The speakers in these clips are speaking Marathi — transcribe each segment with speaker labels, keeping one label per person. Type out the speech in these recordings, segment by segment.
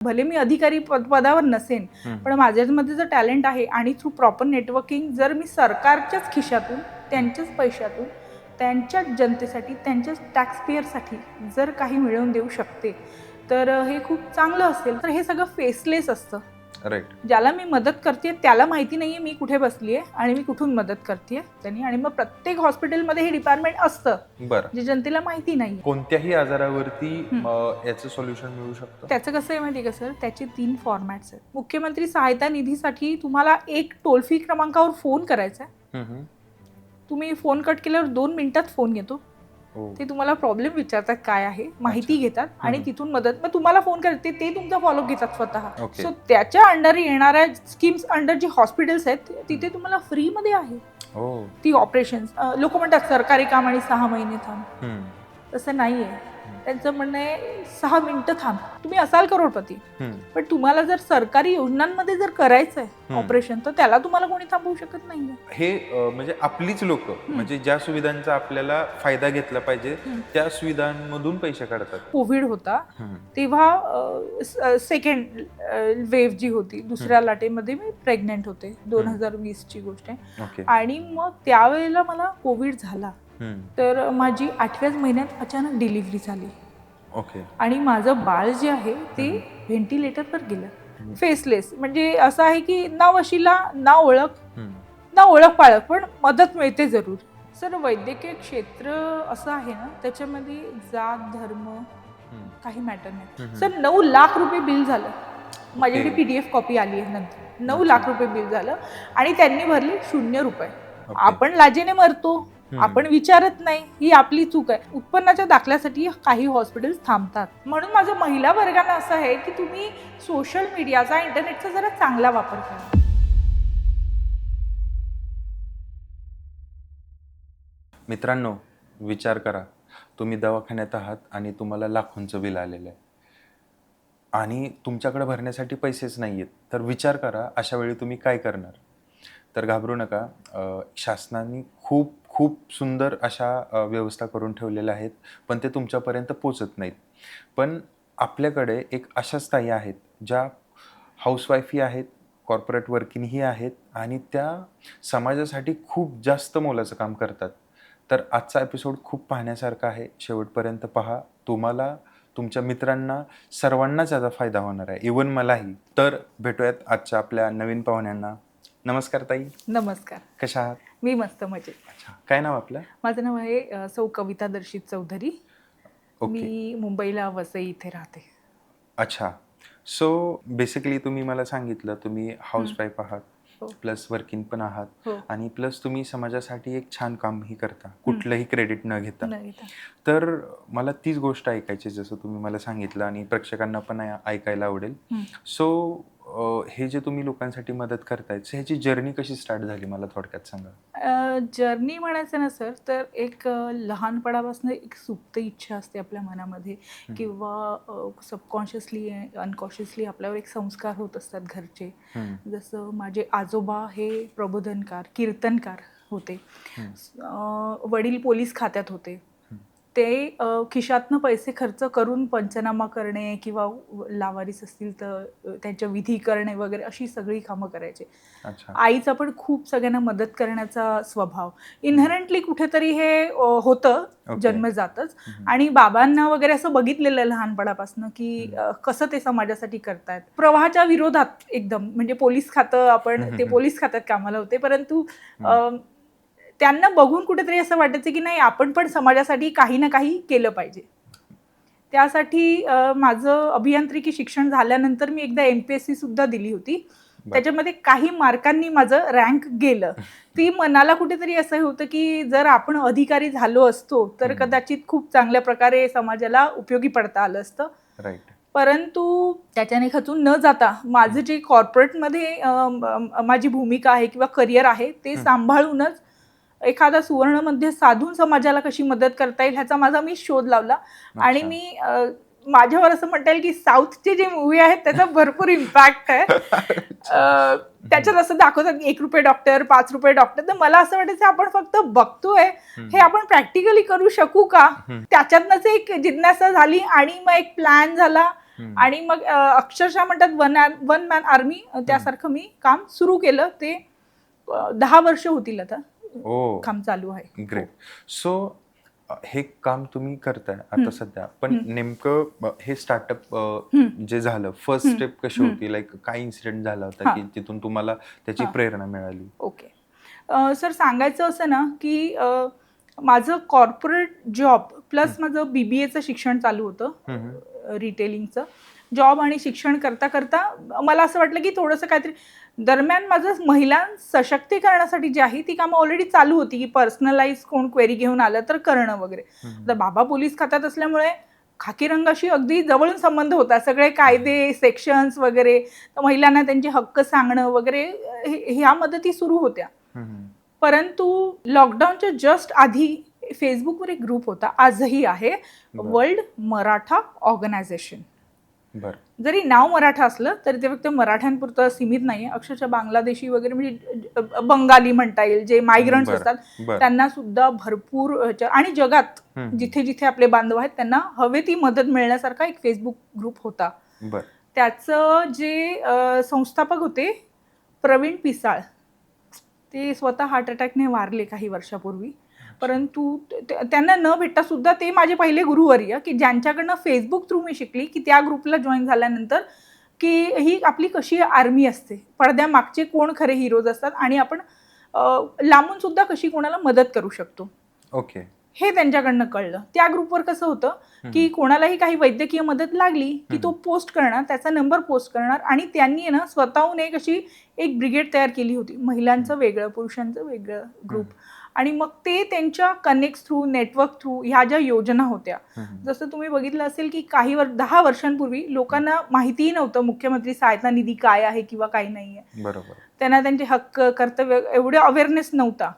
Speaker 1: भले मी अधिकारी पदावर नसेन, पण माझ्यामध्ये जर टॅलेंट आहे आणि थ्रू प्रॉपर नेटवर्किंग जर मी सरकारच्याच खिशातून, त्यांच्याच पैशातून, त्यांच्याच जनतेसाठी, त्यांच्याच टॅक्सपेयरसाठी जर काही मिळवून देऊ शकते, तर हे खूप चांगलं असेल. तर हे सगळं फेसलेस असतं.
Speaker 2: राईट.
Speaker 1: ज्याला मी मदत करते त्याला माहिती नाहीये मी कुठे बसली आहे आणि मी कुठून मदत करते त्यांनी. आणि मग प्रत्येक हॉस्पिटलमध्ये हे डिपार्टमेंट असतं,
Speaker 2: बरं.
Speaker 1: जे जनतेला माहिती नाही.
Speaker 2: कोणत्याही आजारावरती याचं सोल्युशन मिळू शकतं?
Speaker 1: त्याचं कसं आहे माहिती का सर, त्याचे 3 फॉर्मॅट्स आहेत. मुख्यमंत्री सहायता निधीसाठी तुम्हाला एक टोल फ्री क्रमांकावर फोन करायचा आहे. तुम्ही फोन कट केल्यावर 2 मिनिटात फोन येतो. ते तुम्हाला प्रॉब्लेम विचारतात काय आहे, माहिती घेतात आणि तिथून मदत. मग तुम्हाला फोन करते, ते तुमचा फॉलोअप घेतात स्वतः. सो त्याच्या अंडर येणाऱ्या स्कीम्स अंडर जे हॉस्पिटल्स आहेत तिथे तुम्हाला फ्रीमध्ये आहे ती ऑपरेशन. लोक म्हणतात सरकारी काम आणि 6 महिने थांब, तसं नाहीये. त्यांचं म्हणणं आहे 6 मिनिटं थांब. तुम्ही असाल करोडपती, पण तुम्हाला जर सरकारी योजनांमध्ये जर करायचंय ऑपरेशन, तर त्याला तुम्हाला कोणी थांबवू शकत नाही.
Speaker 2: हे म्हणजे आपलीच लोक, म्हणजे ज्या सुविधांचा आपल्याला फायदा घेतला पाहिजे त्या सुविधांमधून पैसे काढतात.
Speaker 1: कोविड होता तेव्हा सेकंड वेव्ह जी होती, दुसऱ्या लाटेमध्ये मी प्रेग्नेंट होते, 2020ची गोष्ट आहे. आणि मग त्यावेळेला मला कोविड झाला, तर माझी 8व्याच महिन्यात अचानक डिलिव्हरी झाली. आणि माझं बाळ जे आहे ते व्हेंटिलेटरवर गेलं. फेसलेस, म्हणजे असं आहे की ना वशिला ना ओळख पाळख, पण मदत मिळते जरूर. सर वैद्यकीय क्षेत्र असं आहे ना, त्याच्यामध्ये जात धर्म काही मॅटर नाही. सर 9 लाख रुपये बिल झालं. माझ्याकडे PDF कॉपी आली आहे नंतर. 9 लाख रुपये बिल झालं आणि त्यांनी भरले 0 रुपये. आपण लाजेने मरतो, आपण विचारत नाही, ही आपली चूक आहे. उत्पन्नाच्या दाखल्यासाठी काही हॉस्पिटल्स थांबतात. म्हणून माझं महिला वर्गांना असं आहे की तुम्ही सोशल मीडियाचा, इंटरनेटचा जरा चांगला वापर करा.
Speaker 2: मित्रांनो, विचार करा, तुम्ही दवाखान्यात आहात आणि तुम्हाला लाखोंचं बिल आलेलं आहे आणि तुमच्याकडे भरण्यासाठी पैसेच नाही आहेत. तर विचार करा, अशा वेळी तुम्ही काय करणार? तर घाबरू नका. शासनाने खूप खूप सुंदर अशा व्यवस्था करून ठेवलेल्या आहेत, पण ते तुमच्यापर्यंत पोचत नाहीत. पण आपल्याकडे एक अशाच ताई आहेत ज्या हाऊसवाईफही आहेत, कॉर्पोरेट वर्किंगही आहेत आणि त्या समाजासाठी खूप जास्त मोलाचं काम करतात. तर आजचा एपिसोड खूप पाहण्यासारखा आहे, शेवटपर्यंत पहा. तुम्हाला, तुमच्या मित्रांना, सर्वांनाच याचा फायदा होणार आहे, इवन मलाही. तर भेटूयात आजच्या आपल्या नवीन पाहुण्यांना. नमस्कार ताई.
Speaker 1: नमस्कार.
Speaker 2: कशा आहात?
Speaker 1: मी मस्त, मजेत.
Speaker 2: अच्छा, काय नाव आपलं?
Speaker 1: माझं नाव आहे सौ कविता दर्शित चौधरी. मी मुंबईला वसई इथे राहते.
Speaker 2: अच्छा. सो बेसिकली तुम्ही मला सांगितलं तुम्ही हाऊसवाईफ आहात, प्लस वर्किंग पण आहात आणि प्लस तुम्ही समाजासाठी एक छान कामही करता, कुठलंही क्रेडिट न घेता. तर मला तीच गोष्ट ऐकायची, जसं तुम्ही मला सांगितलं आणि प्रेक्षकांना पण ऐकायला आवडेल. सो हे जे तुम्ही लोकांसाठी मदत करताय, ह्याची जर्नी कशी स्टार्ट झाली, मला थोडक्यात सांगा.
Speaker 1: जर्नी म्हणायचं ना सर, तर एक लहानपणापासून एक सुप्त इच्छा असते आपल्या मनामध्ये, किंवा सबकॉन्शियसली अनकॉन्शियसली आपल्यावर एक संस्कार होत असतात घरचे. जसं माझे आजोबा हे प्रबोधनकार, कीर्तनकार होते. वडील पोलीस खात्यात होते. ते खिशातनं पैसे खर्च करून पंचनामा करणे किंवा लावारीस असतील तर त्यांच्या विधी करणे वगैरे अशी सगळी कामं करायचे. आईचा पण खूप सगळ्यांना मदत करण्याचा स्वभाव इनहेरंटली कुठेतरी हे होतं जन्मजातच. आणि बाबांना वगैरे असं बघितलेलं लहानपणापासून की कसं ते समाजासाठी करतायत. प्रवाहाच्या विरोधात एकदम, म्हणजे पोलीस खातं, आपण ते पोलीस खात्यात कामाला होते, परंतु त्यांना बघून कुठेतरी असं वाटायचं की नाही, आपण पण समाजासाठी काही ना काही केलं पाहिजे. त्यासाठी माझं अभियांत्रिकी शिक्षण झाल्यानंतर मी एकदा MPSC सुद्धा दिली होती. त्याच्यामध्ये काही मार्कांनी माझं रँक गेलं. ती मनाला कुठेतरी असं होतं की जर आपण अधिकारी झालो असतो तर कदाचित खूप चांगल्या प्रकारे समाजाला उपयोगी पडता आलं असतं. परंतु त्याच्याने खचून न जाता माझं जे कॉर्पोरेटमध्ये माझी भूमिका आहे किंवा करिअर आहे ते सांभाळूनच एखादा सुवर्ण मध्य साधून समाजाला कशी मदत करता येईल ह्याचा माझा मी शोध लावला. आणि मी माझ्यावर असं म्हणता येईल की साऊथचे जे मूवी आहेत त्याचा भरपूर इम्पॅक्ट आहे. त्याच्यात असं दाखवतात 1 रुपये डॉक्टर, 5 रुपये डॉक्टर. तर मला असं वाटायचं आपण फक्त बघतोय, हे आपण प्रॅक्टिकली करू शकू का? त्याच्यातनंच एक जिज्ञासा झाली आणि मग एक प्लॅन झाला आणि मग अक्षरशः म्हणतात वन मॅन आर्मी त्यासारखं मी काम सुरू केलं. ते 10 वर्ष होतील आता काम चालू आहे.
Speaker 2: ग्रेट. सो हे काम तुम्ही करताय आता सध्या, पण नेमकं हे स्टार्टअप जे झालं, फर्स्ट स्टेप कशी होती? लाईक काय इन्सिडेंट झाला होता की तिथून तुम्हाला त्याची प्रेरणा मिळाली?
Speaker 1: ओके सर, सांगायचं असं ना की माझं कॉर्पोरेट जॉब प्लस माझं BBAचं शिक्षण चालू होतं, रिटेलिंगचं जॉब आणि शिक्षण करता करता मला असं वाटलं की थोडंसं काहीतरी दरम्यान माझं महिला सशक्तीकरणासाठी जी आहे ती कामं ऑलरेडी चालू होती, की पर्सनलाइज कोण क्वेरी घेऊन आलं तर करणं वगैरे. तर बाबा पोलीस खात्यात असल्यामुळे खाकी रंगाशी अगदी जवळून संबंध होता, सगळे कायदे सेक्शन्स वगैरे, तर महिलांना त्यांचे हक्क सांगणं वगैरे ह्या मदती सुरू होत्या. परंतु लॉकडाऊनच्या जस्ट आधी फेसबुकवर एक ग्रुप होता, आजही आहे, वर्ल्ड मराठा ऑर्गनायझेशन. जरी नाव मराठा असलं तरी ते फक्त मराठ्यांपुरतं सीमित नाही आहे. अक्षरशः बांगलादेशी वगैरे म्हणजे बंगाली म्हणता येईल, जे मायग्रंट्स असतात त्यांना सुद्धा भरपूर, आणि जगात जिथे जिथे आपले बांधव आहेत त्यांना हवे ती मदत मिळण्यासारखा एक फेसबुक ग्रुप होता. त्याचं जे संस्थापक होते प्रवीण पिसाळ, ते स्वतः हार्ट अटॅकने वारले काही वर्षापूर्वी. परंतु त्यांना न भेटता सुद्धा ते माझे पहिले गुरुवर्य, की ज्यांच्याकडनं फेसबुक थ्रू मी शिकली, की त्या ग्रुपला जॉईन झाल्यानंतर की ही आपली कशी आर्मी असते, पडद्यामागचे कोण खरे हिरोज असतात आणि आपण लांबून सुद्धा कशी कोणाला मदत करू शकतो.
Speaker 2: ओके.
Speaker 1: हे त्यांच्याकडनं कळलं. त्या ग्रुपवर कसं होतं की कोणालाही काही वैद्यकीय मदत लागली की तो पोस्ट करणार, त्याचा नंबर पोस्ट करणार, आणि त्यांनी ना स्वतःहून एक ब्रिगेड तयार केली होती, महिलांचं वेगळं पुरुषांचं वेगळं ग्रुप. आणि मग ते त्यांच्या कनेक्ट थ्रू, नेटवर्क थ्रू ह्या ज्या योजना होत्या, जसं तुम्ही बघितलं असेल की 10 वर्षांपूर्वी लोकांना माहितीही नव्हतं मुख्यमंत्री सहायता निधी काय आहे किंवा काय नाही आहे.
Speaker 2: बरोबर.
Speaker 1: त्यांना त्यांचे हक्क, कर्तव्य एवढे अवेअरनेस नव्हता.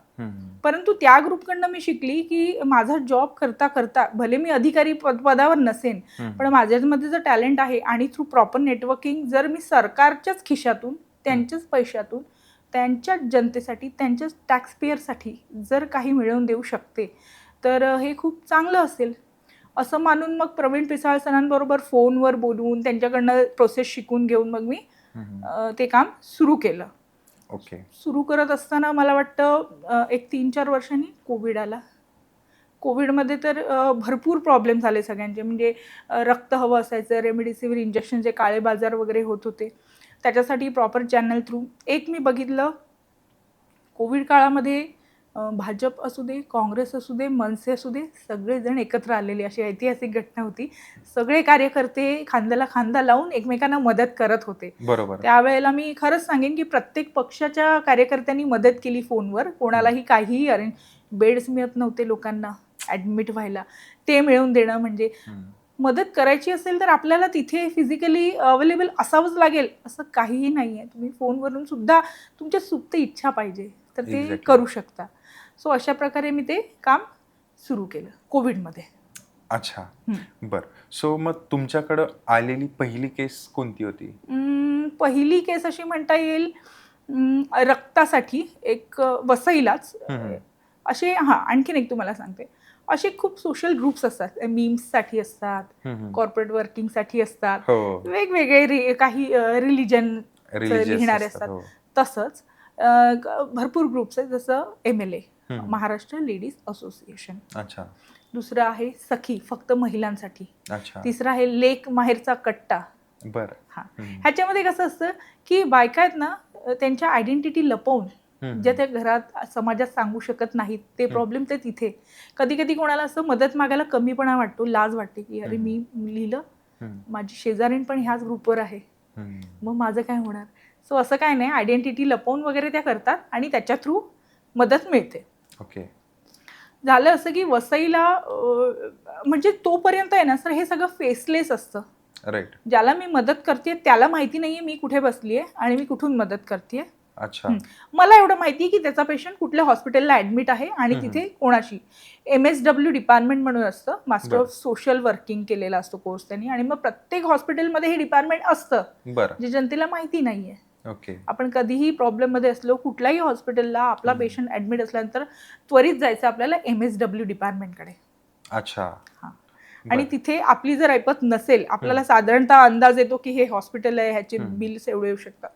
Speaker 1: परंतु त्या ग्रुपकडनं मी शिकली की माझा जॉब करता करता, भले मी अधिकारी पदावर नसेन, पण माझ्यामध्ये जर टॅलेंट आहे आणि थ्रू प्रॉपर नेटवर्किंग जर मी सरकारच्याच खिशातून, त्यांच्याच पैशातून, त्यांच्या जनतेसाठी, त्यांच्याच टॅक्सपेयरसाठी जर काही मिळवून देऊ शकते तर हे खूप चांगलं असेल असं मानून मग प्रवीण पिसाळ सरांबरोबर फोनवर बोलून त्यांच्याकडनं प्रोसेस शिकून घेऊन मग मी ते काम सुरू केलं.
Speaker 2: ओके.
Speaker 1: सुरू करत असताना मला वाटतं एक 3-4 वर्षांनी कोविड आला. कोविडमध्ये तर भरपूर प्रॉब्लेम झाले सगळ्यांचे, म्हणजे रक्त हवं असायचं, रेमडेसिवीर इंजेक्शनचे काळे बाजार वगैरे होत होते, त्याच्यासाठी प्रॉपर चॅनल थ्रू एक मी बघितलं. कोविड काळामध्ये भाजप असू दे, काँग्रेस असू दे, मनसे असू दे, सगळेजण एकत्र आलेले, अशी ऐतिहासिक घटना होती. सगळे कार्यकर्ते खांद्याला खांदा लावून एकमेकांना मदत करत होते.
Speaker 2: बरोबर.
Speaker 1: त्यावेळेला मी खरंच सांगेन की प्रत्येक पक्षाच्या कार्यकर्त्यांनी मदत केली फोनवर. कोणालाही काहीही अरेंज, बेड्स मिळत नव्हते लोकांना ॲडमिट व्हायला, ते मिळवून देणं. म्हणजे मदत करायची असेल तर आपल्याला तिथे फिजिकली अवेलेबल असावंच लागेल असं काहीही नाही आहे. तुम्ही फोनवरून सुद्धा तुमच्या सुप्त इच्छा पाहिजे तर ते करू शकता. सो अशा प्रकारे मी ते काम सुरू केलं कोविडमध्ये.
Speaker 2: अच्छा, बरं. सो मग तुमच्याकडं आलेली पहिली केस कोणती होती?
Speaker 1: पहिली केस अशी म्हणता येईल, रक्तासाठी एक वसईलाच असे, आणखीन एक तुम्हाला सांगते, असे खूप सोशल ग्रुप्स असतात, मीम्ससाठी असतात, कॉर्पोरेट वर्किंगसाठी असतात, वेगवेगळे काही रिलिजन लिहिणारे असतात. तसंच भरपूर ग्रुप्स आहेत, जसं MLA महाराष्ट्र लेडीज असोसिएशन.
Speaker 2: अच्छा.
Speaker 1: दुसरं आहे सखी, फक्त महिलांसाठी.
Speaker 2: अच्छा.
Speaker 1: तिसरं आहे लेक माहेरचा कट्टा.
Speaker 2: बरं.
Speaker 1: हा, ह्याच्यामध्ये कसं असतं की बायका आहेत ना, त्यांच्या आयडेंटिटी लपवून ज्या त्या घरात समाजात सांगू शकत नाहीत, ते प्रॉब्लेम ते तिथे. कधी कधी कोणाला असं मदत मागायला कमीपणा वाटतो, लाज वाटते की अरे मी लिहिलं, माझी शेजारीण पण ह्याच ग्रुपवर आहे, मग माझं काय होणार. सो असं काय नाही, आयडेंटिटी लपवून वगैरे त्या करतात आणि त्याच्या थ्रू मदत मिळते.
Speaker 2: ओके.
Speaker 1: झालं असं की वसईला म्हणजे तोपर्यंत आहे ना सर, हे सगळं फेसलेस असतं.
Speaker 2: राईट.
Speaker 1: ज्याला मी मदत करते त्याला माहिती नाहीये मी कुठे बसली आहे आणि मी कुठून मदत करते.
Speaker 2: अच्छा.
Speaker 1: मला एवढं माहिती आहे की त्याचा पेशंट कुठल्या हॉस्पिटलला ऍडमिट आहे आणि तिथे कोणाशी. MSW डिपार्टमेंट म्हणून असतं, मास्टर ऑफ सोशल वर्किंग केलेला असतो कोर्स त्यांनी, आणि मग प्रत्येक हॉस्पिटलमध्ये हे डिपार्टमेंट असतं जे जनतेला माहिती नाहीये.
Speaker 2: ओके.
Speaker 1: आपण कधीही प्रॉब्लेममध्ये असलो, कुठल्याही हॉस्पिटलला आपला पेशंट ऍडमिट असल्यानंतर त्वरित जायचं आपल्याला MSW डिपार्टमेंटकडे.
Speaker 2: अच्छा.
Speaker 1: हां, आणि
Speaker 2: बरं.
Speaker 1: तिथे आपली जर ऐपत नसेल, आपल्याला साधारणतः अंदाज येतो की हे हॉस्पिटल आहे, ह्याचे बिल्स एवढे येऊ शकतात.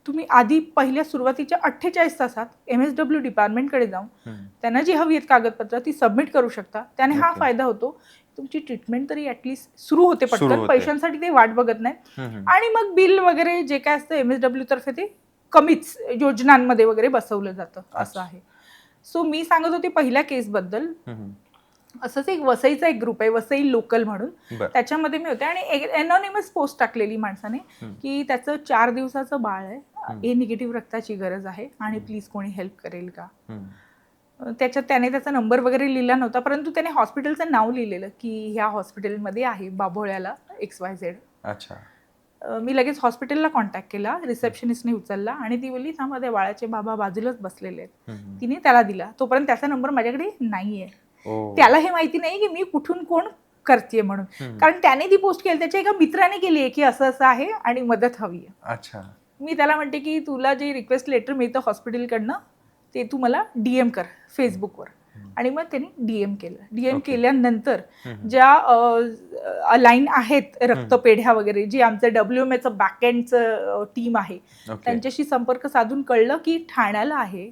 Speaker 1: तुम्ही आधी पहिल्या सुरुवातीच्या 48 तासात MSW डिपार्टमेंटकडे जाऊन त्यांना जी हवी आहेत कागदपत्र ती सबमिट करू शकता. त्याने हा
Speaker 2: ओके.
Speaker 1: फायदा होतो, तुमची ट्रीटमेंट तरी ॲटलिस्ट सुरू होते
Speaker 2: सुरू
Speaker 1: पटकन,
Speaker 2: होते.
Speaker 1: पैशांसाठी ते वाट बघत नाही. आणि मग बिल वगैरे जे काय असतं MSW तर्फे ते कमीच योजनांमध्ये वगैरे बसवलं जातं, असं आहे. सो मी सांगत होते पहिल्या केसबद्दल. असंच एक वसईचा एक ग्रुप आहे, वसई लोकल म्हणून.
Speaker 2: बरं.
Speaker 1: त्याच्यामध्ये मी होते आणि एनॉनिमस पोस्ट टाकलेली माणसाने की त्याचं 4 दिवसाचं बाळ आहे, ए निगेटिव्ह रक्ताची गरज आहे आणि प्लीज कोणी हेल्प करेल का. त्याच्यात त्याने त्याचा नंबर वगैरे लिहिला नव्हता, परंतु त्याने हॉस्पिटलचं नाव लिहिलेलं की ह्या हॉस्पिटलमध्ये आहे बाभोळ्याला XYZ.
Speaker 2: अच्छा.
Speaker 1: मी लगेच हॉस्पिटलला कॉन्टॅक्ट केला, रिसेप्शनिस्टने उचलला आणि ती बोलली थांबा, त्या बाळाचे बाबा बाजूलाच बसलेले आहेत. तिने त्याला दिला, तोपर्यंत त्याचा नंबर माझ्याकडे नाहीये. त्याला हे माहिती नाही की मी कुठून कोण करते म्हणून, कारण त्याने ती पोस्ट केली त्याच्या एका मित्राने केली आहे की असं असं आहे आणि मदत हवी आहे.
Speaker 2: अच्छा.
Speaker 1: मी त्याला म्हणते की तुला जे रिक्वेस्ट लेटर मिळतं हॉस्पिटलकडनं ते तू मला DM कर फेसबुकवर. आणि मग त्यांनी DM केलं. DM केल्यानंतर ज्या अलाईन आहेत रक्तपेढ्या वगैरे, जी आमचं WMAचं बॅकएंडचं टीम आहे, त्यांच्याशी संपर्क साधून कळलं की ठाण्याला आहे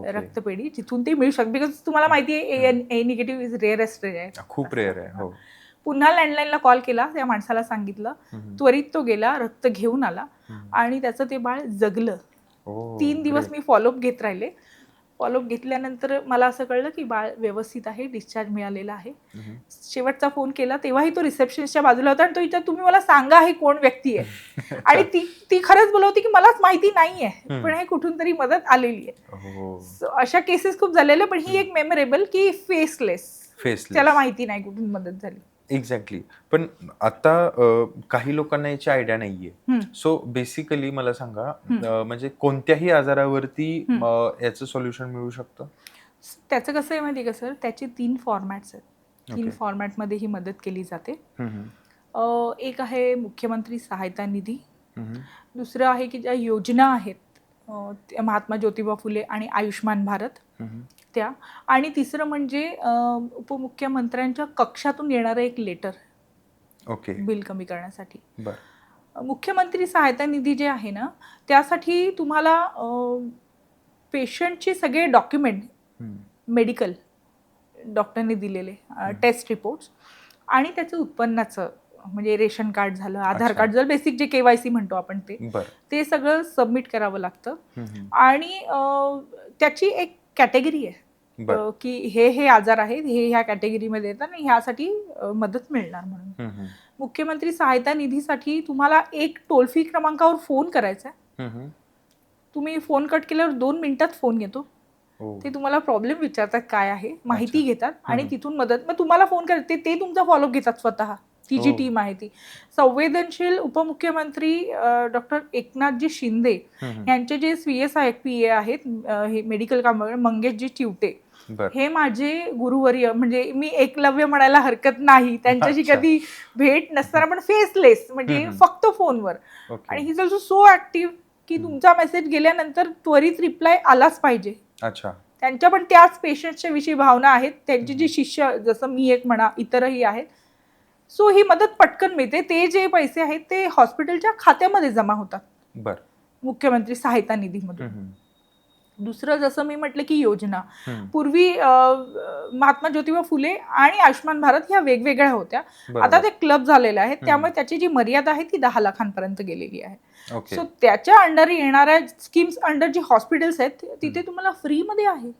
Speaker 1: रक्तपेढी, जिथून ते मिळू शकते. बिकॉज तुम्हाला माहिती आहे ए निगेटिव्ह इज रेअरेस्ट आहे, खूप रेअर आहे. हो. पुन्हा लँडलाईनला कॉल केला, त्या माणसाला सांगितलं, त्वरित तो गेला, रक्त घेऊन आला आणि त्याचं ते बाळ जगलं. 3 दिवस मी फॉलोअप घेत राहिले. फॉलोअप घेतल्यानंतर मला असं कळलं की बाळ व्यवस्थित आहे, डिस्चार्ज मिळालेला आहे. शेवटचा फोन केला तेव्हाही तो रिसेप्शनिस्टच्या बाजूला होता आणि तो विचार तुम्ही मला सांगा हे कोण व्यक्ती आहे. आणि ती खरंच बोलवती की मलाच माहिती नाहीये, पण हे कुठून तरी मदत आलेली आहे. अशा केसेस खूप झालेल्या, पण ही एक मेमोरेबल की फेसलेस, त्याला माहिती नाही कुठून मदत झाली.
Speaker 2: एक्झॅक्टली. पण आता काही लोकांना याची आयडिया नाहीये. सो बेसिकली मला सांगा, म्हणजे कोणत्याही आजारावरती याचं सोल्युशन मिळू शकतं?
Speaker 1: त्याचं कसं आहे माहिती का सर, त्याचे 3 फॉर्मॅट्स आहेत. 3 फॉर्मॅटमध्ये ही मदत केली जाते. एक आहे मुख्यमंत्री सहायता निधी, दुसरं आहे की ज्या योजना आहेत महात्मा ज्योतिबा फुले आणि आयुष्मान भारत त्या, आणि तिसरं म्हणजे उपमुख्यमंत्र्यांच्या कक्षातून येणारं एक लेटर बिल कमी करण्यासाठी. मुख्यमंत्री सहायता निधी जे आहे ना, त्यासाठी तुम्हाला पेशंटचे सगळे डॉक्युमेंट, मेडिकल डॉक्टरने दिलेले टेस्ट रिपोर्ट्स आणि त्याचं उत्पन्नाचं म्हणजे रेशन कार्ड झालं, आधार कार्ड झालं, बेसिक जे KYC म्हणतो आपण ते सगळं सबमिट करावं लागतं. आणि त्याची एक कॅटेगरी आहे की हे आजार आहेत, हे ह्या कॅटेगरीमध्ये येतात आणि ह्यासाठी मदत मिळणार म्हणून. मुख्यमंत्री सहायता निधीसाठी तुम्हाला एक टोल फ्री क्रमांकावर फोन करायचा आहे. तुम्ही फोन कट केल्यावर 2 मिनिटात फोन येतो. ते तुम्हाला प्रॉब्लेम विचारतात काय आहे, माहिती घेतात आणि तिथून मदत. मग तुम्हाला फोन करते, ते तुमचा फॉलोअप घेतात स्वतः, ती जी टीम आहे ती. संवेदनशील उपमुख्यमंत्री डॉक्टर एकनाथजी शिंदे यांचे जे CSI PA आहेत, हे मेडिकल कामगार मंगेशजी चिवटे, हे माझे गुरुवर्य, म्हणजे मी एकलव्य म्हणायला हरकत नाही. त्यांच्याशी कधी भेट नसताना पण फेसलेस, म्हणजे फक्त फोनवर. आणि he is also so active की तुमचा मेसेज गेल्यानंतर त्वरित रिप्लाय आलाच पाहिजे. त्यांच्या पण त्याच पेशंटच्या विषयी भावना आहेत. त्यांची जी शिष्य, जसं मी एक म्हणा, इतरही आहेत. सो ही मदत पटकन मिळते. ते जे पैसे आहेत ते हॉस्पिटलच्या खात्यामध्ये जमा होतात मुख्यमंत्री सहायता निधीमधून. दुसरं जसं मी म्हटलं की योजना, पूर्वी महात्मा ज्योतिबा फुले आणि आयुष्मान भारत ह्या वेगवेगळ्या होत्या. आता ते क्लब झालेल्या आहेत, त्यामुळे त्याची जी मर्यादा आहे ती 10 लाखांपर्यंत गेलेली आहे. सो त्याच्या अंडर येणाऱ्या स्कीम्स अंडर जी हॉस्पिटल्स आहेत तिथे तुम्हाला फ्रीमध्ये आहे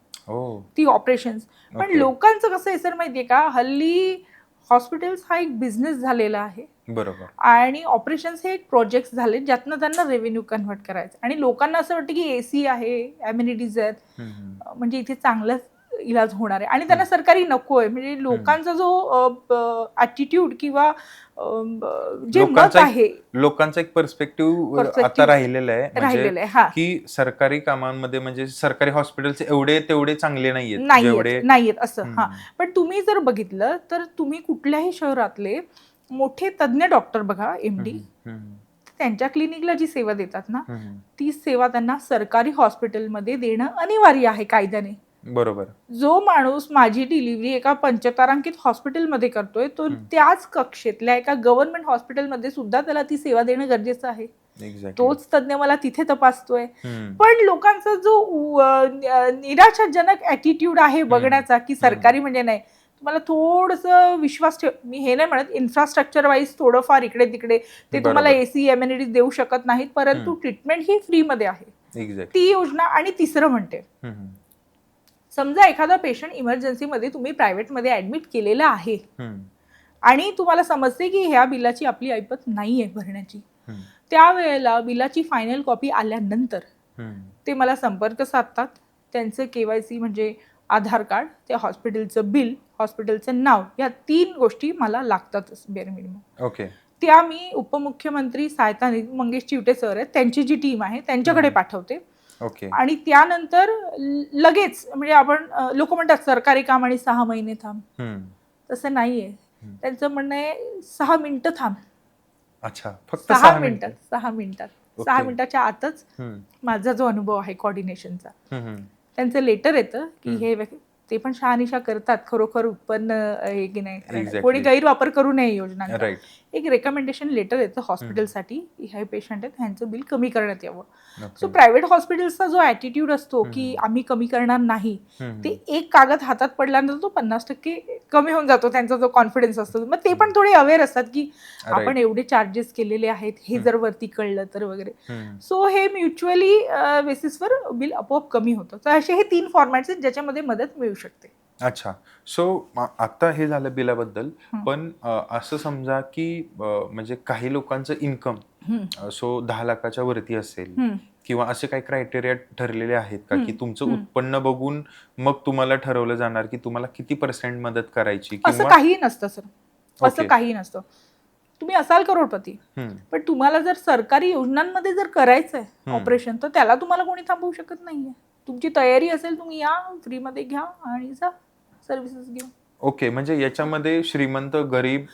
Speaker 1: ती ऑपरेशन्स. पण लोकांचं कसं आहे सर माहितीये का, हल्ली हॉस्पिटल्स हा एक बिझनेस झालेला आहे. आणि ऑपरेशन्स हे एक प्रोजेक्ट झाले ज्यातनं त्यांना रेव्हेन्यू कन्व्हर्ट करायचं. आणि लोकांना असं वाटतं की AC आहे, अम्युनिटीज आहेत, म्हणजे इथे चांगलाच इलाज होणार आहे आणि त्यांना सरकारी नको आहे. म्हणजे लोकांचा जो ॲटिट्यूड किंवा जे मत आहे,
Speaker 2: लोकांचा एक पर्स्पेक्टिव्ह आता राहिलेला आहे की सरकारी कामांमध्ये म्हणजे सरकारी हॉस्पिटल्स एवढे तेवढे चांगले नाहीयेत
Speaker 1: असं. पण तुम्ही जर बघितलं तर तुम्ही कुठल्याही शहरातले मोठे तज्ञ डॉक्टर बघा, MD, त्यांच्या क्लिनिकला जी सेवा देतात ना, ती सेवा त्यांना सरकारी हॉस्पिटलमध्ये देणं अनिवार्य आहे कायद्याने.
Speaker 2: बरोबर.
Speaker 1: जो माणूस माझी डिलिव्हरी एका पंचतारांकित हॉस्पिटलमध्ये करतोय तो त्याच कक्षेतल्या एका गव्हर्नमेंट हॉस्पिटलमध्ये सुद्धा त्याला ती सेवा देणं गरजेचं आहे.
Speaker 2: एक्झॅक्टली.
Speaker 1: तोच तज्ञ मला तिथे तपासतोय. पण लोकांचा जो निराशाजनक ऍटिट्यूड आहे बघण्याचा की सरकारी म्हणजे नाही, तुम्हाला थोडंसं विश्वास ठेव. मी हे नाही म्हणत इन्फ्रास्ट्रक्चर वाईज थोडंफार इकडे तिकडे ते तुम्हाला एसी एम्युनिटीज देऊ शकत नाहीत, परंतु ट्रीटमेंट ही फ्रीमध्ये आहे.
Speaker 2: एक्झॅक्टली.
Speaker 1: ती योजना. आणि तिसरं म्हणते, समजा एखादा पेशंट इमर्जन्सीमध्ये तुम्ही प्रायव्हेटमध्ये ऍडमिट केलेला आहे आणि तुम्हाला समजते की ह्या बिलाची आपली ऐपत नाहीये भरण्याची, त्यावेळेला बिलाची फायनल कॉपी आल्यानंतर ते मला संपर्क साधतात. त्यांचं KYC म्हणजे आधार कार्ड, ते हॉस्पिटलचं बिल, हॉस्पिटलचं नाव, या 3 गोष्टी मला लागतातच बेअर मिनिमम.
Speaker 2: ओके.
Speaker 1: त्या मी उपमुख्यमंत्री सहायता निधी मंगेश चिवटे सर आहेत, त्यांची जी टीम आहे त्यांच्याकडे पाठवते.
Speaker 2: ओके.
Speaker 1: आणि त्यानंतर लगेच, म्हणजे आपण लोक म्हणतात सरकारी काम आणि 6 महिने थांब, तसं नाहीये. त्यांचं म्हणणं आहे 6 मिनिटं थांब.
Speaker 2: अच्छा, फक्त
Speaker 1: 6 मिनिटात 6
Speaker 2: ओके.
Speaker 1: मिनिटाच्या आतच माझा जो अनुभव आहे कोऑर्डिनेशनचा, त्यांचं लेटर येतं की हे ते पण शहानिशा करतात खरोखर उत्पन्न हे की नाही,
Speaker 2: Exactly.
Speaker 1: कोणी गैरवापर करू नये योजनांचा.
Speaker 2: राईट.
Speaker 1: एक रेकमेंडेशन लेटर येतं हॉस्पिटलसाठी की हे पेशंट आहेत, ह्यांचं बिल कमी करण्यात यावं.
Speaker 2: ओके.
Speaker 1: सो प्रायव्हेट हॉस्पिटल्सचा जो ॲटिट्यूड असतो की आम्ही कमी करणार नाही, ते एक कागद हातात पडल्यानंतर तो 50% कमी होऊन जातो, त्यांचा जो कॉन्फिडन्स असतो. मग ते पण थोडे अवेअर असतात की आपण एवढे चार्जेस केलेले आहेत, हे जर वरती कळलं तर वगैरे. सो हे म्युच्युअली बेसिसवर बिल आपोआप कमी होतं. तर असे हे 3 फॉर्मॅट्स आहेत ज्याच्यामध्ये मदत मिळू शकते.
Speaker 2: अच्छा. सो आता हे झालं बिलाबद्दल, पण असं समजा की म्हणजे काही लोकांचं इन्कम सो 10 लाखाच्या वरती असेल किंवा असे काही क्रायटेरिया ठरलेले आहेत का की तुमचं उत्पन्न बघून मग तुम्हाला ठरवलं जाणार की तुम्हाला किती % मदत करायची?
Speaker 1: असं काहीही नसतं सर, असं काही नसतं. तुम्ही असाल करोडपती, पण तुम्हाला जर सरकारी योजनांमध्ये जर करायचंय ऑपरेशन, तर त्याला तुम्हाला कोणी थांबवू शकत नाहीये. तुमची तयारी असेल, तुम्ही या, फ्रीमध्ये घ्या आणि जा सर्व्हिसेस घेऊन.
Speaker 2: ओके. म्हणजे याच्यामध्ये श्रीमंत गरीब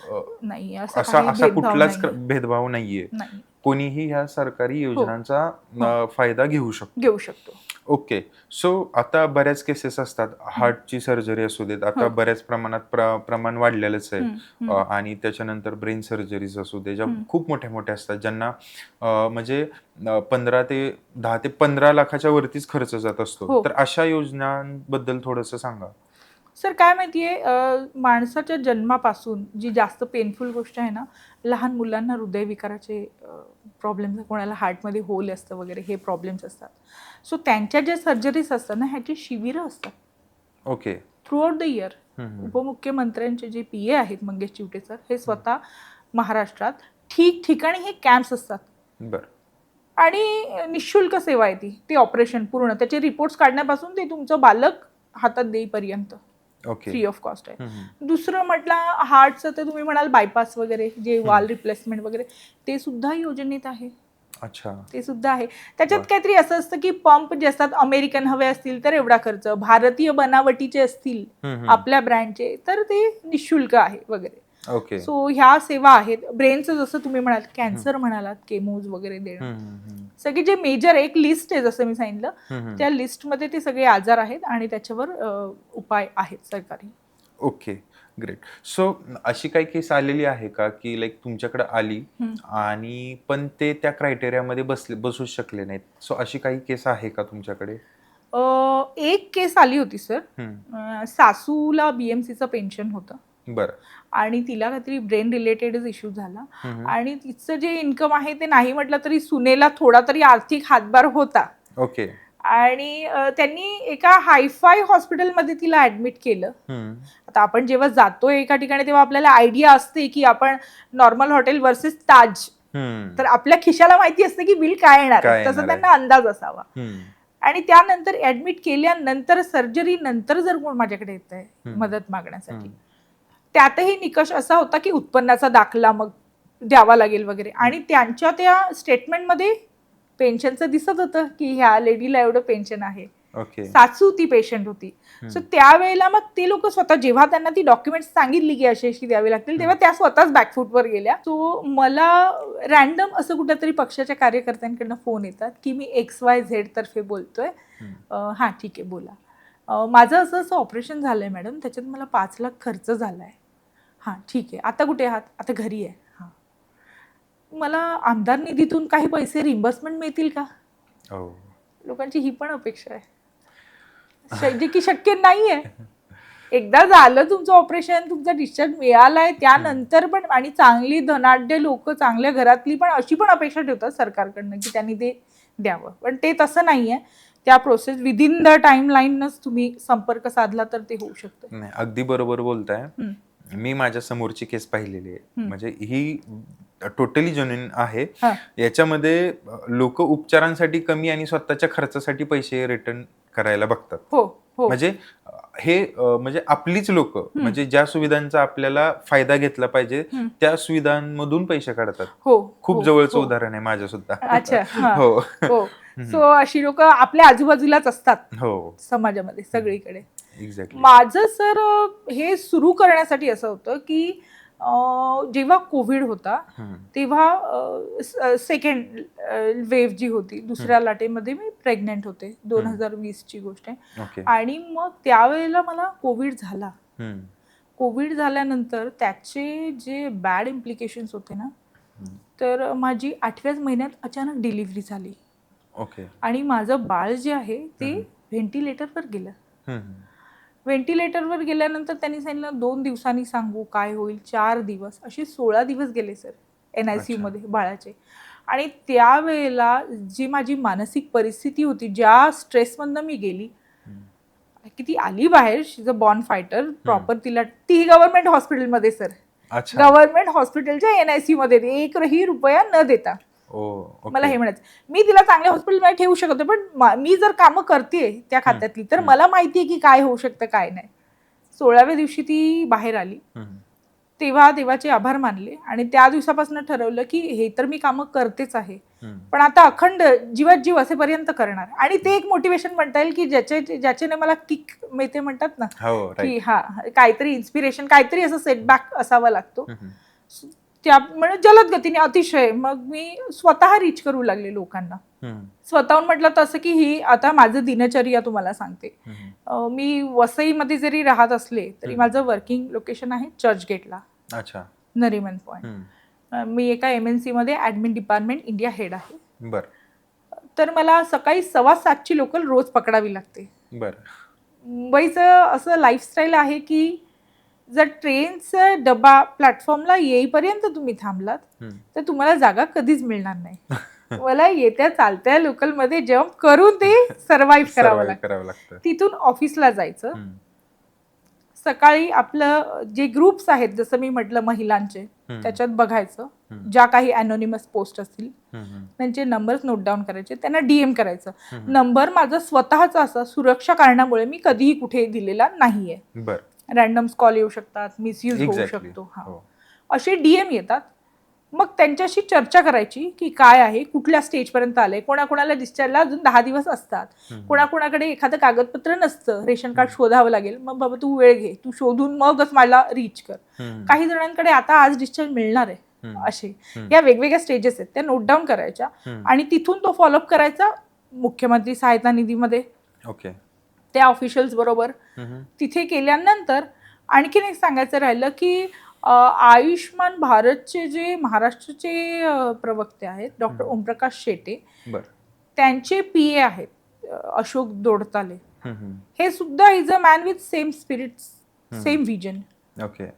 Speaker 1: नाही,
Speaker 2: असा कुठलाच भेदभाव नाहीये.
Speaker 1: नाही.
Speaker 2: कोणीही ह्या सरकारी योजनांचा फायदा घेऊ
Speaker 1: शकतो.
Speaker 2: ओके. सो आता बऱ्याच केसेस असतात, हार्टची सर्जरी असू देत, आता बऱ्याच प्रमाणात प्रमाण वाढलेलंच आहे, आणि त्याच्यानंतर ब्रेन सर्जरीज असू दे, ज्या खूप मोठ्या मोठ्या असतात, ज्यांना म्हणजे 10 ते 15 लाखाच्या वरतीच खर्च जात असतो. तर अशा योजनांबद्दल थोडंसं सांगा.
Speaker 1: सर काय माहितीये, माणसाच्या जन्मापासून जी जास्त पेनफुल गोष्ट आहे ना, लहान मुलांना हृदयविकाराचे प्रॉब्लेम्स, कोणाला हार्टमध्ये होल असतं वगैरे, हे प्रॉब्लेम्स असतात. सो त्यांच्या ज्या सर्जरीज असतात ना, ह्याची शिबिरं असतात.
Speaker 2: Okay.
Speaker 1: Throughout the year. उपमुख्यमंत्र्यांचे जे PA आहेत मंगेश चिवटे सर, हे स्वतः महाराष्ट्रात ठिकठिकाणी हे कॅम्प्स असतात.
Speaker 2: बरं.
Speaker 1: आणि निशुल्क सेवा आहे ती. ते ऑपरेशन पूर्ण, त्याचे रिपोर्ट्स काढण्यापासून ते तुमचं बालक हातात देईपर्यंत फ्री ऑफ कॉस्ट आहे. दुसरं म्हटलं हार्टचं, तर तुम्ही म्हणाल बायपास वगैरे, जे वाल रिप्लेसमेंट वगैरे, ते सुद्धा योजनेत आहे.
Speaker 2: अच्छा.
Speaker 1: ते सुद्धा आहे. त्याच्यात काहीतरी असं असतं की पंप जे असतात अमेरिकन हवे असतील तर एवढा खर्च, भारतीय बनावटीचे असतील आपल्या ब्रँडचे तर ते निशुल्क आहे वगैरे.
Speaker 2: ओके.
Speaker 1: सो ह्या सेवा आहेत. ब्रेनचं जसं तुम्ही म्हणाल, कॅन्सर म्हणालात, केमोज वगैरे देणं, सगळे जे मेजर एक लिस्ट आहे जसं मी सांगितलं, त्या लिस्टमध्ये ते सगळे आजार आहेत आणि त्याच्यावर उपाय आहेत सरकारी.
Speaker 2: Okay, great. सो अशी काही केस आलेली आहे का की लाईक तुमच्याकडे आली आणि पण ते त्या क्रायटेरियामध्ये बसू शकले नाहीत? सो अशी काही केस आहे का तुमच्याकडे?
Speaker 1: एक केस आली होती सर. सासूला BMCचं पेन्शन होतं.
Speaker 2: बरं.
Speaker 1: आणि तिला काहीतरी ब्रेन रिलेटेडच इश्यू झाला आणि तिचं जे इन्कम आहे ते नाही म्हटलं तरी सुनेला थोडा तरी आर्थिक हातभार होता.
Speaker 2: ओके.
Speaker 1: आणि त्यांनी एका हायफाय हॉस्पिटलमध्ये तिला ऍडमिट केलं. आता आपण जेव्हा जातोय एका ठिकाणी तेव्हा आपल्याला आयडिया असते की आपण नॉर्मल हॉटेल वर्सेस ताज, तर आपल्या खिशाला माहिती असते की बिल काय येणार, तसं त्यांना अंदाज असावा. आणि त्यानंतर ऍडमिट केल्यानंतर सर्जरी नंतर जर कोण माझ्याकडे येत आहे मदत मागण्यासाठी, त्यातही निकष असा होता की उत्पन्नाचा दाखला मग द्यावा लागेल वगैरे. आणि त्यांच्या त्या स्टेटमेंटमध्ये पेन्शनचं दिसत होतं की ह्या लेडीला एवढं पेन्शन आहे. सासू ती पेशंट होती. सो त्यावेळेला मग ते लोक स्वतः, जेव्हा त्यांना ती डॉक्युमेंट्स सांगितली की अशी अशी द्यावी लागतील, तेव्हा त्या स्वतःच बॅकफूटवर गेल्या. सो मला रॅन्डम असं कुठेतरी पक्षाच्या कार्यकर्त्यांकडनं फोन येतात की मी XYZ तर्फे बोलतोय. हां ठीक आहे बोला. माझं असं असं ऑपरेशन झालंय मॅडम, त्याच्यात मला 5 लाख खर्च झालाय. हां ठीक आहे, आता कुठे आहात? आता घरी आहे. हां, मला आमदार निधीतून काही पैसे रिम्बर्समेंट मिळतील का?
Speaker 2: हो.
Speaker 1: लोकांची ही पण अपेक्षा आहे, जे की शक्य नाही आहे. एकदा झालं तुमचं ऑपरेशन, तुमचा डिस्चार्ज मिळालाय, त्यानंतर पण आणि चांगली धनाढ्य लोक, चांगल्या घरातली पण अशी पण अपेक्षा ठेवतात सरकारकडनं की त्यांनी ते द्यावं, पण ते तसं नाहीये. त्या प्रोसेस विदिन द टाइमलाईनच तुम्ही संपर्क साधला तर ते होऊ शकतं.
Speaker 2: नाही, अगदी बरोबर बोलताय.
Speaker 1: हं,
Speaker 2: मी माझ्या समोरची केस पाहिलेली आहे,
Speaker 1: हं.
Speaker 2: म्हणजे ही टोटली जेन्युइन आहे.
Speaker 1: हां.
Speaker 2: याच्यामध्ये लोक उपचारांसाठी कमी आणि स्वतःच्या खर्चासाठी पैसे रिटर्न करायला बघतात.
Speaker 1: हो हो.
Speaker 2: म्हणजे हे म्हणजे आपलीच लोक, म्हणजे ज्या सुविधांचा आपल्याला फायदा घेतला पाहिजे
Speaker 1: हं.
Speaker 2: त्या सुविधांमधून पैसे काढतात.
Speaker 1: हो
Speaker 2: खूप
Speaker 1: हो,
Speaker 2: जवळचं
Speaker 1: हो.
Speaker 2: उदाहरण आहे माझ्या सुद्धा.
Speaker 1: अच्छा. हां.
Speaker 2: हो
Speaker 1: हो. सो अशी लोक आपल्या आजूबाजूलाच असतात
Speaker 2: हो,
Speaker 1: समाजामध्ये सगळीकडे.
Speaker 2: एक्झॅक्टली.
Speaker 1: माझं सर हे सुरू करण्यासाठी असं होतं की जेव्हा कोविड होता तेव्हा सेकंड वेव्ह जी होती, दुसऱ्या लाटेमध्ये मी प्रेग्नेंट होते. 2020ची गोष्ट आहे.
Speaker 2: ओके.
Speaker 1: आणि मग त्यावेळेला मला कोविड झाला. कोविड झाल्यानंतर त्याचे जे बॅड इम्प्लिकेशन्स होते ना, तर माझी 8व्याच महिन्यात अचानक डिलिव्हरी झाली.
Speaker 2: ओके.
Speaker 1: आणि माझं बाळ जे आहे ते व्हेंटिलेटरवर गेलं. व्हेंटिलेटरवर गेल्यानंतर त्यांनी सांगितलं 2 दिवसांनी सांगू काय होईल. 4 दिवस असे 16 दिवस गेले सर NICU मध्ये बाळाचे. आणि त्यावेळेला जी माझी मानसिक परिस्थिती होती, ज्या स्ट्रेसमधनं मी गेली, की ती आली बाहेर. She is a born fighter proper. ती गव्हर्नमेंट हॉस्पिटलमध्ये सर, गव्हर्नमेंट हॉस्पिटलच्या NICU मध्ये 1ही रुपया न देता. मला हे म्हणायचं, मी तिला चांगल्या हॉस्पिटलमध्ये ठेवू शकते, पण मी जर कामं करते त्या खात्यातली तर मला माहितीये की काय होऊ शकतं काय नाही. 16व्या दिवशी ती बाहेर आली. तेव्हा देवाचे आभार मानले आणि त्या दिवसापासून ठरवलं की हे तर मी कामं करतेच आहे, पण आता अखंड जीवात जीव असेपर्यंत करणार. आणि ते एक मोटिवेशन म्हणता येईल की ज्याच्याने मला किक मिळते म्हणतात ना, की हा काहीतरी इन्स्पिरेशन, काहीतरी असं सेटबॅक असावा लागतो. त्यामुळे जलद गतीने अतिशय मग मी स्वतः रीच करू लागले लोकांना. स्वतःहून म्हटलं तसं की ही आता माझं दिनचर्या तुम्हाला सांगते. मी वसईमध्ये जरी राहत असले तरी माझं वर्किंग लोकेशन आहे चर्चगेटला. अच्छा. नरिमन पॉइंट. मी एका MNC मध्ये ऍडमिन डिपार्टमेंट इंडिया हेड आहे. बरं. तर मला सकाळी 7:15ची लोकल रोज पकडावी लागते. बरं. मुंबईचं असं लाईफस्टाईल आहे की जर ट्रेनचा डबा प्लॅटफॉर्मला येईपर्यंत तुम्ही थांबलात तर तुम्हाला जागा कधीच मिळणार नाही. मला येत्या चालत्या लोकलमध्ये जम्प करून ते सर्व्हाइव्ह करावं लागतं. तिथून ऑफिसला जायचं. सकाळी आपलं जे ग्रुप्स आहेत, जसं मी म्हटलं महिलांचे, त्याच्यात बघायचं. ज्या काही अनोनिमस पोस्ट असतील त्यांचे नंबर्स नोट डाऊन करायचे, त्यांना DM करायचं. नंबर माझा स्वतःचा असा सुरक्षा कारणामुळे मी कधीही कुठे दिलेला नाहीये. रॅन्डम कॉल येऊ शकतात, मिसयूज होऊ शकतो. असे DM येतात. मग त्यांच्याशी चर्चा करायची की काय आहे, कुठल्या स्टेजपर्यंत आलंय, कोणाकोणाला डिस्चार्जला अजून 10 दिवस असतात, कोणाकोणाकडे एखादं कागदपत्र नसतं, रेशन कार्ड शोधावं लागेल. मग बाबा तू वेळ घे, तू शोधून मगच मला रीच कर. काही जणांकडे आता आज डिस्चार्ज मिळणार आहे. असे या वेगवेगळ्या स्टेजेस आहेत, त्या नोट डाऊन करायच्या आणि तिथून तो फॉलोअप करायचा मुख्यमंत्री सहायता निधीमध्ये. ओके. त्या ऑफिशियल्स बरोबर तिथे केल्यानंतर आणखीन एक सांगायचं राहिलं की आयुष्मान भारतचे जे महाराष्ट्राचे प्रवक्ते आहेत डॉक्टर ओमप्रकाश शेटे, त्यांचे PA आहेत अशोक दोडताले. हे सुद्धा is a man with same spirit, same vision. Okay.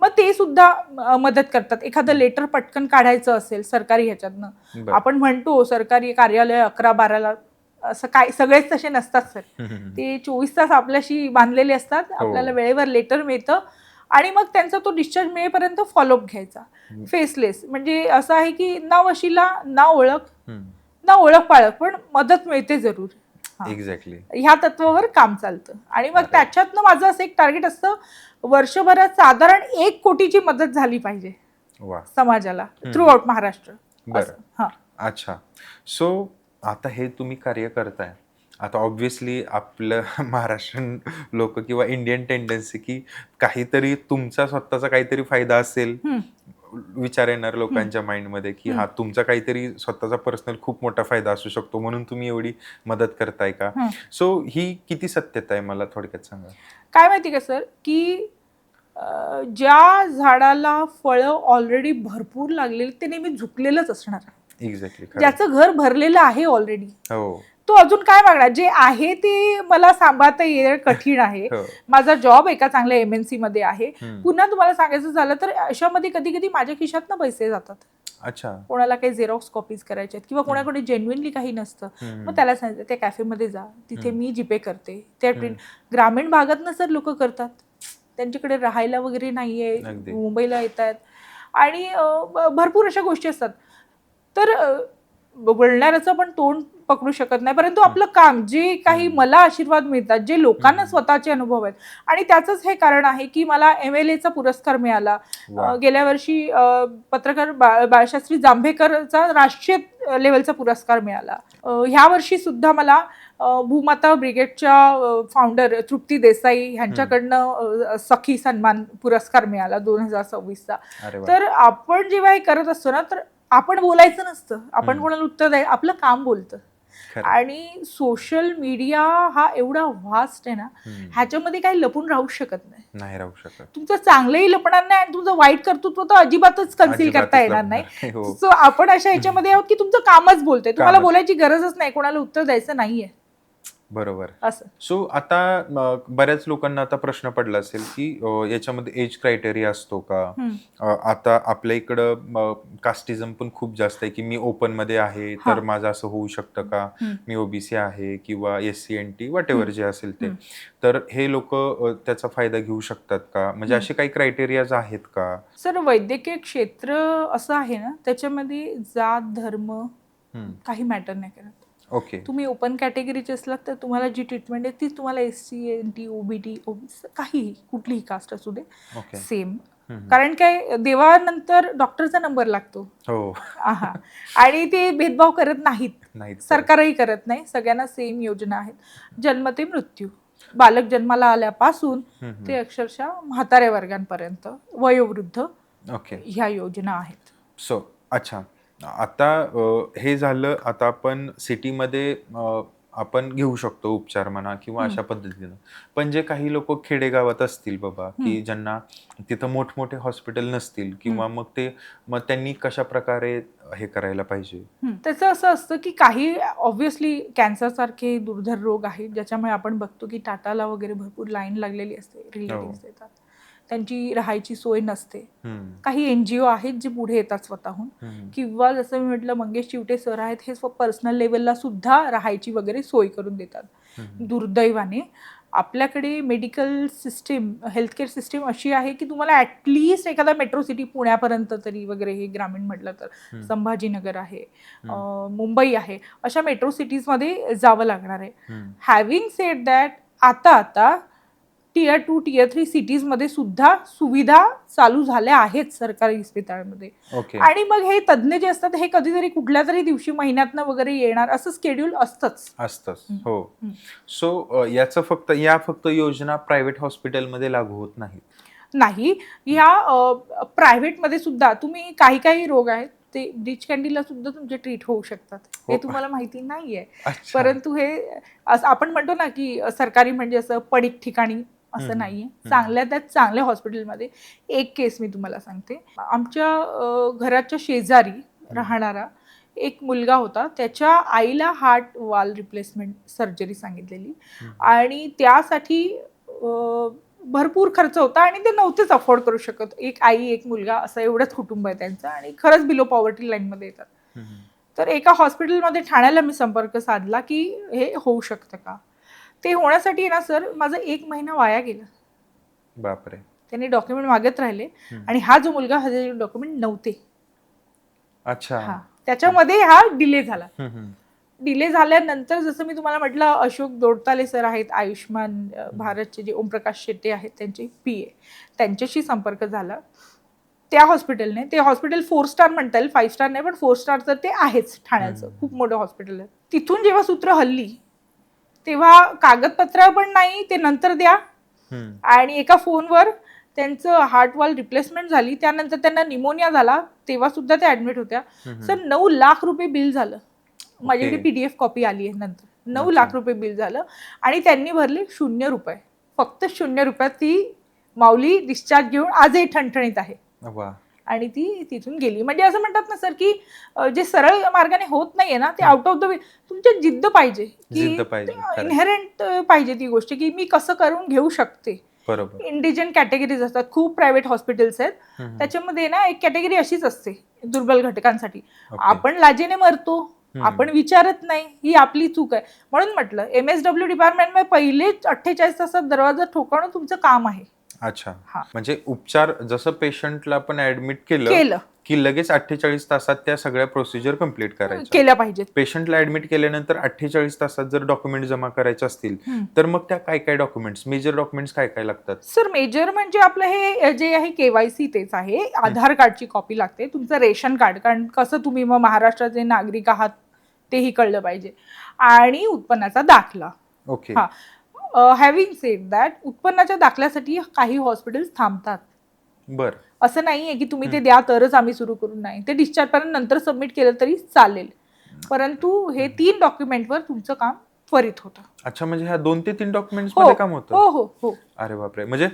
Speaker 1: मग ते सुद्धा मदत करतात. एखादं लेटर पटकन काढायचं असेल सरकारी ह्याच्यातनं, आपण म्हणतो सरकारी कार्यालय 11-12ला, असं काय सगळेच तसे नसतात सर. ते 24 तास आपल्याशी बांधलेले असतात. आपल्याला वेळेवर लेटर मिळतं आणि मग त्यांचा तो डिस्चार्ज मिळेपर्यंत फॉलोअप घ्यायचा. फेसलेस म्हणजे असं आहे की ना वशिला ना ओळख, ना ओळख पाळख, पण मदत मिळते जरूर. एक्झॅक्टली. ह्या तत्वावर काम चालतं. आणि मग त्याच्यातनं माझं असं एक टार्गेट असतं, वर्षभरात साधारण 1 कोटीची मदत झाली पाहिजे समाजाला थ्रू आउट महाराष्ट्र.
Speaker 2: अच्छा. सो आता हे तुम्ही कार्य करताय, आता ऑब्व्हियसली आपलं महाराष्ट्रीयन लोक किंवा इंडियन टेंडन्सी की काहीतरी तुमचा स्वतःचा काहीतरी फायदा असेल, विचार येणार लोकांच्या माइंडमध्ये की हा तुमचा काहीतरी स्वतःचा पर्सनल खूप मोठा फायदा असू शकतो म्हणून तुम्ही एवढी मदत करताय का. सो ही किती सत्यता आहे मला थोडक्यात सांगा.
Speaker 1: काय माहिती का सर की ज्या झाडाला फळं ऑलरेडी भरपूर लागलेली ते नेहमी झुकलेलंच असणार.
Speaker 2: एक्झॅक्टली.
Speaker 1: ज्याचं घर भरलेलं आहे ऑलरेडी
Speaker 2: हो.
Speaker 1: तो अजून काय मागणार. जे आहे ते मला सांभाळता येणं कठीण आहे.
Speaker 2: हो.
Speaker 1: माझा जॉब एका चांगल्या MNC मध्ये आहे.
Speaker 2: हम्म.
Speaker 1: पुन्हा तुम्हाला सांगायचं झालं तर अशामध्ये कधी कधी माझ्या खिशातनं पैसे जातात.
Speaker 2: अच्छा.
Speaker 1: कोणाला काही झेरॉक्स कॉपीज करायच्या आहेत किंवा कोणाकडे जेन्युइनली काही नसतं मग त्याला सांगितलं त्या कॅफेमध्ये जा तिथे मी जीपे करते. त्या ग्रामीण भागात ना सर लोक करतात. त्यांच्याकडे राहायला वगैरे नाहीये.
Speaker 2: अगदी.
Speaker 1: मुंबईला येत आहेत आणि भरपूर अशा गोष्टी असतात. तर बोलणाऱ्याचं पण तोंड पकडू शकत नाही परंतु आपलं काम जे काही मला आशीर्वाद मिळतात जे लोकांना स्वतःचे अनुभव आहेत आणि त्याचंच हे कारण आहे की मला MLAचा पुरस्कार मिळाला. गेल्या वर्षी पत्रकार बाळशास्त्री जांभेकरचा राष्ट्रीय लेवलचा पुरस्कार मिळाला. ह्या वर्षी सुद्धा मला भूमाता ब्रिगेडच्या फाउंडर तृप्ती देसाई यांच्याकडनं सखी सन्मान पुरस्कार मिळाला 2026चा. तर आपण जेव्हा हे करत असतो ना तर आपण बोलायचं नसतं. आपण कोणाला उत्तर द्यायचं. आपलं काम बोलतं. आणि सोशल मीडिया हा एवढा व्हास्ट आहे ना ह्याच्यामध्ये काही लपून राहू शकत नाही.
Speaker 2: राहू शकत. तुमचं
Speaker 1: चांगलंही लपणार नाही आणि तुमचं वाईट कर्तृत्व तर अजिबातच कन्सील करता येणार नाही. सो आपण अशा ह्याच्यामध्ये आहोत की तुमचं कामच बोलतंय. तुम्हाला बोलायची गरजच नाही. कोणाला उत्तर द्यायचं नाहीये.
Speaker 2: बरोबर.
Speaker 1: असं.
Speaker 2: सो आता बऱ्याच लोकांना आता प्रश्न पडला असेल की याच्यामध्ये एज क्रायटेरिया असतो का. आता आपल्या इकडं कास्टिझम पण खूप जास्त आहे की मी ओपन मध्ये आहे तर माझं असं होऊ शकतं का. मी OBC आहे किंवा SC NT व्हॉटएव्हर जे असेल ते. तर हे लोक त्याचा फायदा घेऊ शकतात का. म्हणजे असे काही क्रायटेरियाज आहेत का.
Speaker 1: सर वैद्यकीय क्षेत्र असं आहे ना त्याच्यामध्ये जात धर्म काही मॅटर नाही करत.
Speaker 2: ओके.
Speaker 1: तुम्ही ओपन कॅटेगरीचे असलात तर तुम्हाला जी ट्रीटमेंट आहे ती तुम्हाला SC NT OBT OBC काहीही कुठलीही कास्ट असू दे सेम. कारण काय देवानंतर डॉक्टरचा नंबर लागतो.
Speaker 2: हो.
Speaker 1: आणि ते भेदभाव करत नाहीत. सरकारही करत नाही. सगळ्यांना सेम योजना आहेत. जन्म ते मृत्यू. बालक जन्माला आल्यापासून ते अक्षरशः म्हाताऱ्या वर्गांपर्यंत वयोवृद्ध ह्या योजना आहेत.
Speaker 2: सो अच्छा आता हे झालं. आता आपण सिटीमध्ये आपण घेऊ शकतो उपचार म्हणा किंवा अशा पद्धतीनं. पण जे काही लोक खेडेगावात असतील बाबा की ज्यांना तिथं मोठमोठे हॉस्पिटल नसतील किंवा मग त्यांनी कशा प्रकारे हे करायला पाहिजे.
Speaker 1: त्याचं असं असतं की काही ऑब्व्हियसली कॅन्सर सारखे दुर्धर रोग आहेत ज्याच्यामुळे आपण बघतो की टाटाला वगैरे भरपूर लाईन लागलेली असते. रिलेटिव्ह येतात. त्यांची राहायची सोय नसते. काही NGO आहेत जे पुढे येतात स्वतःहून किंवा जसं मी म्हटलं मंगेश चिवटे सर आहेत हे पर्सनल लेवलला सुद्धा राहायची वगैरे सोय करून देतात. दुर्दैवाने आपल्याकडे मेडिकल सिस्टीम हेल्थकेअर सिस्टीम अशी आहे की तुम्हाला ॲटलिस्ट एखादा मेट्रो सिटी पुण्यापर्यंत तरी वगैरे हे ग्रामीण म्हटलं तर संभाजीनगर आहे मुंबई आहे अशा मेट्रो सिटीजमध्ये जावं लागणार आहे. हॅव्हिंग सेड दॅट आता Tier 2 Tier 3 सिटीजमध्ये सुद्धा सुविधा चालू झाल्या आहेत सरकारी इस्पितळामध्ये. आणि मग हे तज्ज्ञ जे असतात हे कधीतरी कुठल्या तरी दिवशी महिन्यातनं वगैरे येणार असं स्केड्यूल असतंच.
Speaker 2: हो. सो याचं फक्त योजना प्रायव्हेट हॉस्पिटलमध्ये लागू होत
Speaker 1: नाही. ह्या प्रायव्हेटमध्ये सुद्धा तुम्ही काही रोग आहेत ते ब्रीच कॅन्डीला सुद्धा तुमचे ट्रीट होऊ शकतात. हे तुम्हाला माहिती नाहीये. परंतु हे आपण म्हणतो ना की सरकारी म्हणजे असं पडीक ठिकाणी असं नाहीये. चांगल्या हॉस्पिटलमध्ये एक केस मी तुम्हाला सांगते. आमच्या घराच्या शेजारी राहणारा एक मुलगा होता. त्याच्या आईला हार्ट वाल रिप्लेसमेंट सर्जरी सांगितलेली आणि त्यासाठी भरपूर खर्च होता आणि ते नव्हतेच अफोर्ड करू शकत. एक आई एक मुलगा असं एवढंच कुटुंब आहे त्यांचं आणि खरंच बिलो पॉवर्टी लाईनमध्ये येतात. तर एका हॉस्पिटलमध्ये ठाण्याला मी संपर्क साधला की हे होऊ शकतं का. ते होण्यासाठी ना सर माझा 1 महिना वाया गेला.
Speaker 2: बापरे.
Speaker 1: त्यांनी डॉक्युमेंट मागत राहिले आणि हा जो मुलगा ह्याचे डॉक्युमेंट नव्हते.
Speaker 2: अच्छा.
Speaker 1: त्याच्यामध्ये हा डिले झाला. डिले झाल्यानंतर जसं मी तुम्हाला म्हटलं अशोक दोडताले सर आहेत आयुष्मान भारतचे जे ओमप्रकाश शेट्टे आहेत त्यांचे PA त्यांच्याशी संपर्क झाला. त्या हॉस्पिटलने ते हॉस्पिटल 4 स्टार म्हणता येईल 5 स्टार नाही पण 4 स्टार तर ते आहेच. ठाण्याचं खूप मोठं हॉस्पिटल आहे. तिथून जेव्हा सूत्र हल्ली तेव्हा कागदपत्र पण नाही ते नंतर द्या आणि एका फोनवर त्यांचं हार्ट वॉल रिप्लेसमेंट झाली, त्यानंतर त्यांना निमोनिया झाला, तेव्हा सुद्धा त्या ऍडमिट होत्या. सर 9 लाख रुपये बिल झालं. माझ्याकडे PDF कॉपी आली आहे नंतर. 9 लाख रुपये बिल झालं आणि त्यांनी भरले 0 रुपये. फक्त 0 रुपयात ती माऊली डिस्चार्ज घेऊन आजही ठणठणीत आहे. आणि ती तिथून गेली. म्हणजे असं म्हणतात ना सर की जे सरळ मार्गाने होत नाहीये ना ते आउट ऑफ द वे, तुमच्या जिद्द पाहिजे की इनहेरंट पाहिजे ती गोष्ट की मी कसं करून घेऊ शकते.
Speaker 2: बरोबर.
Speaker 1: इंडिजन कॅटेगरीज असतात, खूप प्रायव्हेट हॉस्पिटल्स आहेत, त्याच्यामध्ये ना एक कॅटेगरी अशीच असते दुर्बल घटकांसाठी. आपण लाजेने मरतो, आपण विचारत नाही, ही आपली चूक आहे. म्हणून म्हटलं MSW डिपार्टमेंटमध्ये पहिलेच 48 तासात दरवाजा ठोकावणं तुमचं काम आहे.
Speaker 2: अच्छा, म्हणजे उपचार जसं पेशंटला आपण ऍडमिट केलं की लगेच 48 तासात त्या सगळ्या प्रोसिजर कम्प्लीट
Speaker 1: केल्या पाहिजेत.
Speaker 2: पेशंटला ऍडमिट केल्यानंतर 48 तासात जर डॉक्युमेंट जमा करायचे असतील तर मग त्या काय डॉक्युमेंट्स, मेजर डॉक्युमेंट्स काय लागतात?
Speaker 1: सर मेजर म्हणजे आपलं हे जे आहे KYC तेच आहे. आधार कार्डची कॉपी लागते, तुमचं रेशन कार्ड, कारण कसं तुम्ही मग महाराष्ट्राचे नागरिक आहात तेही कळलं पाहिजे, आणि उत्पन्नाचा दाखला.
Speaker 2: ओके.
Speaker 1: हॅव्हिंग सेड दॅट, उत्पन्नाच्या दाखल्यासाठी काही हॉस्पिटल्स थांबतात.
Speaker 2: बर.
Speaker 1: असं नाहीये की तुम्ही ते द्या तरच आम्ही सुरू करू, नाही, ते डिस्चार्ज पर्यंत नंतर सबमिट केलं तरी चालेल, परंतु हे 3 डॉक्युमेंटवर तुमचं काम त्वरित होतं.
Speaker 2: अच्छा, म्हणजे ह्या 2 ते 3 डॉक्युमेंट्स मध्ये काम होतं?
Speaker 1: हो हो हो.
Speaker 2: अरे बापरे. म्हणजे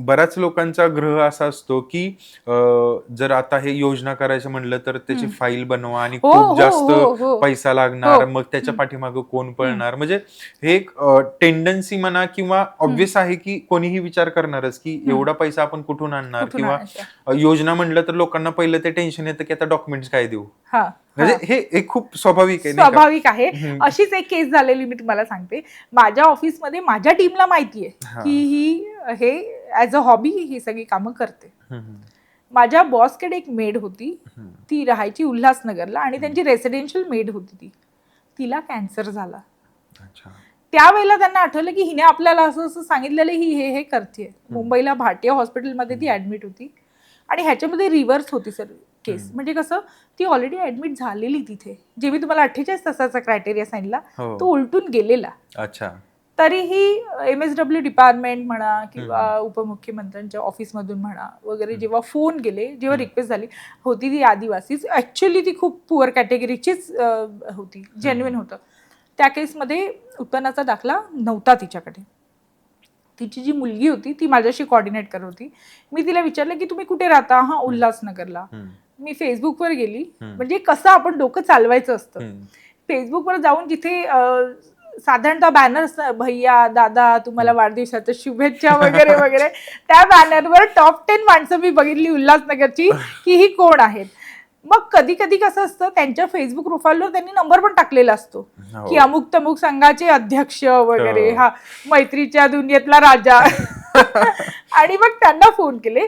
Speaker 2: बऱ्याच लोकांचा ग्रह असा असतो की जर आता हे योजना करायचं म्हणलं तर त्याची फाईल बनवा आणि खूप जास्त पैसा लागणार, मग त्याच्या पाठीमागे कोण पळणार. म्हणजे हे एक टेंडन्सी म्हणा किंवा ऑब्व्हियस आहे की कोणीही विचार करणारच की एवढा पैसा आपण कुठून आणणार, किंवा योजना म्हणलं तर लोकांना पहिलं ते टेन्शन येतं की आता डॉक्युमेंट्स काय देऊ. म्हणजे हे खूप स्वाभाविक
Speaker 1: आहे. अशीच एक केस झालेली मी तुम्हाला सांगते. माझ्या ऑफिसमध्ये माझ्या टीमला माहितीये की ही हे ऍज अ हॉबी ही सगळी कामं करते. माझ्या बॉसकडे एक मेड होती, ती राहायची उल्हासनगरला आणि त्यांची रेसिडेन्शियल मेड होती. तिला कॅन्सर झाला. त्यावेळेला त्यांना आठवलं की हिने आपल्याला असं असं सांगितलेलं ही हे करते. मुंबईला भाटिया हॉस्पिटलमध्ये ती ऍडमिट होती आणि ह्याच्यामध्ये रिव्हर्स होती सर केस. म्हणजे कसं, ती ऑलरेडी ऍडमिट झालेली तिथे, जे मी तुम्हाला 48 तासाचा क्रायटेरिया सांगितला तो उलटून गेलेला.
Speaker 2: अच्छा.
Speaker 1: तरीही MSW डिपार्टमेंट म्हणा किंवा उपमुख्यमंत्र्यांच्या ऑफिसमधून म्हणा वगैरे जेव्हा फोन गेले, जेव्हा रिक्वेस्ट झाली, होती ती आदिवासीच, ऍक्च्युअली ती खूप पुअर कॅटेगरीचीच होती, जेन्युइन होतं. त्या केसमध्ये उत्पन्नाचा दाखला नव्हता तिच्याकडे. तिची जी मुलगी होती ती माझ्याशी कोऑर्डिनेट करत होती. मी तिला विचारलं की तुम्ही कुठे राहता? हा, उल्हासनगरला. मी फेसबुकवर गेली, म्हणजे कसं आपण डोकं चालवायचं असतं. फेसबुकवर जाऊन जिथे साधारणतः बॅनर, भैया दादा तुम्हाला वाढदिवसाच्या शुभेच्छा वगैरे वगैरे, त्या बॅनरवर टॉप 10 माणसं मी बघितली उल्हासनगरची की ही कोण आहेत. मग कधी कधी कसं असतं, त्यांच्या फेसबुक प्रोफाईलवर त्यांनी नंबर पण टाकलेला असतो की अमुक तमुक संघाचे अध्यक्ष वगैरे, हा मैत्रीच्या दुनियेतला राजा. आणि मग त्यांना फोन केले.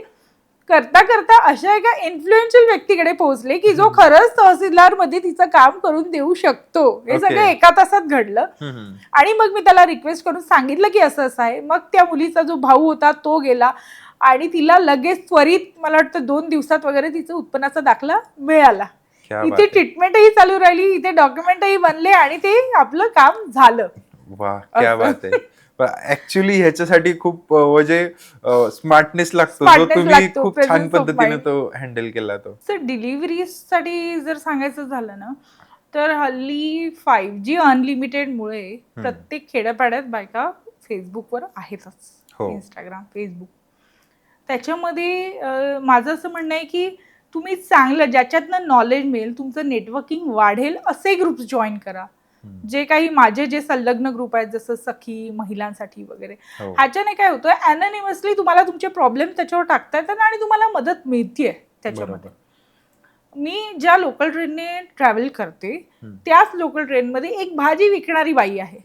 Speaker 1: करता करता अशा एका इन्फ्लुएन्शियल व्यक्तीकडे पोहोचले की जो खरंच तहसीलदार मध्ये तिचं काम करून देऊ शकतो. हे सगळं एका तासात घडलं. आणि मग मी त्याला रिक्वेस्ट करून सांगितलं की असं असं आहे. मग त्या मुलीचा जो भाऊ होता तो गेला आणि तिला लगेच त्वरित, मला वाटतं 2 दिवसात वगैरे तिचं उत्पन्नाचा दाखला मिळाला. इथे ट्रीटमेंटही चालू राहिली, इथे डॉक्युमेंटही बनले आणि ते आपलं काम झालं.
Speaker 2: वाह, क्या बात आहे. ऍक्च्युअली ह्याच्यासाठी खूप म्हणजे स्मार्टनेस लागतो, जो तुम्ही खूप छान पद्धतीने तो हँडल केला. तो
Speaker 1: सर डिलिव्हरीसाठी जर सांगायचं झालं ना तर हल्ली 5G अनलिमिटेड मुळे प्रत्येक खेड्यापाड्यात बायका फेसबुकवर आहेतच. इंस्टाग्राम, फेसबुक, त्याच्यामध्ये माझं असं म्हणणं आहे की तुम्ही चांगलं, ज्याच्यातनं नॉलेज मिळेल, तुमचं नेटवर्किंग वाढेल असे ग्रुप्स जॉईन करा. जे काही माझे जे संलग्न ग्रुप आहेत, जसं सखी महिलांसाठी वगैरे, ह्याच्याने काय होतं, अनोनिमसली तुम्हाला तुमचे प्रॉब्लेम त्याच्यावर टाकता येतात आणि तुम्हाला मदत मिळतेय त्याच्यामध्ये. मी ज्या लोकल ट्रेनने ट्रॅव्हल करते त्याच लोकल ट्रेनमध्ये एक भाजी विकणारी बाई आहे.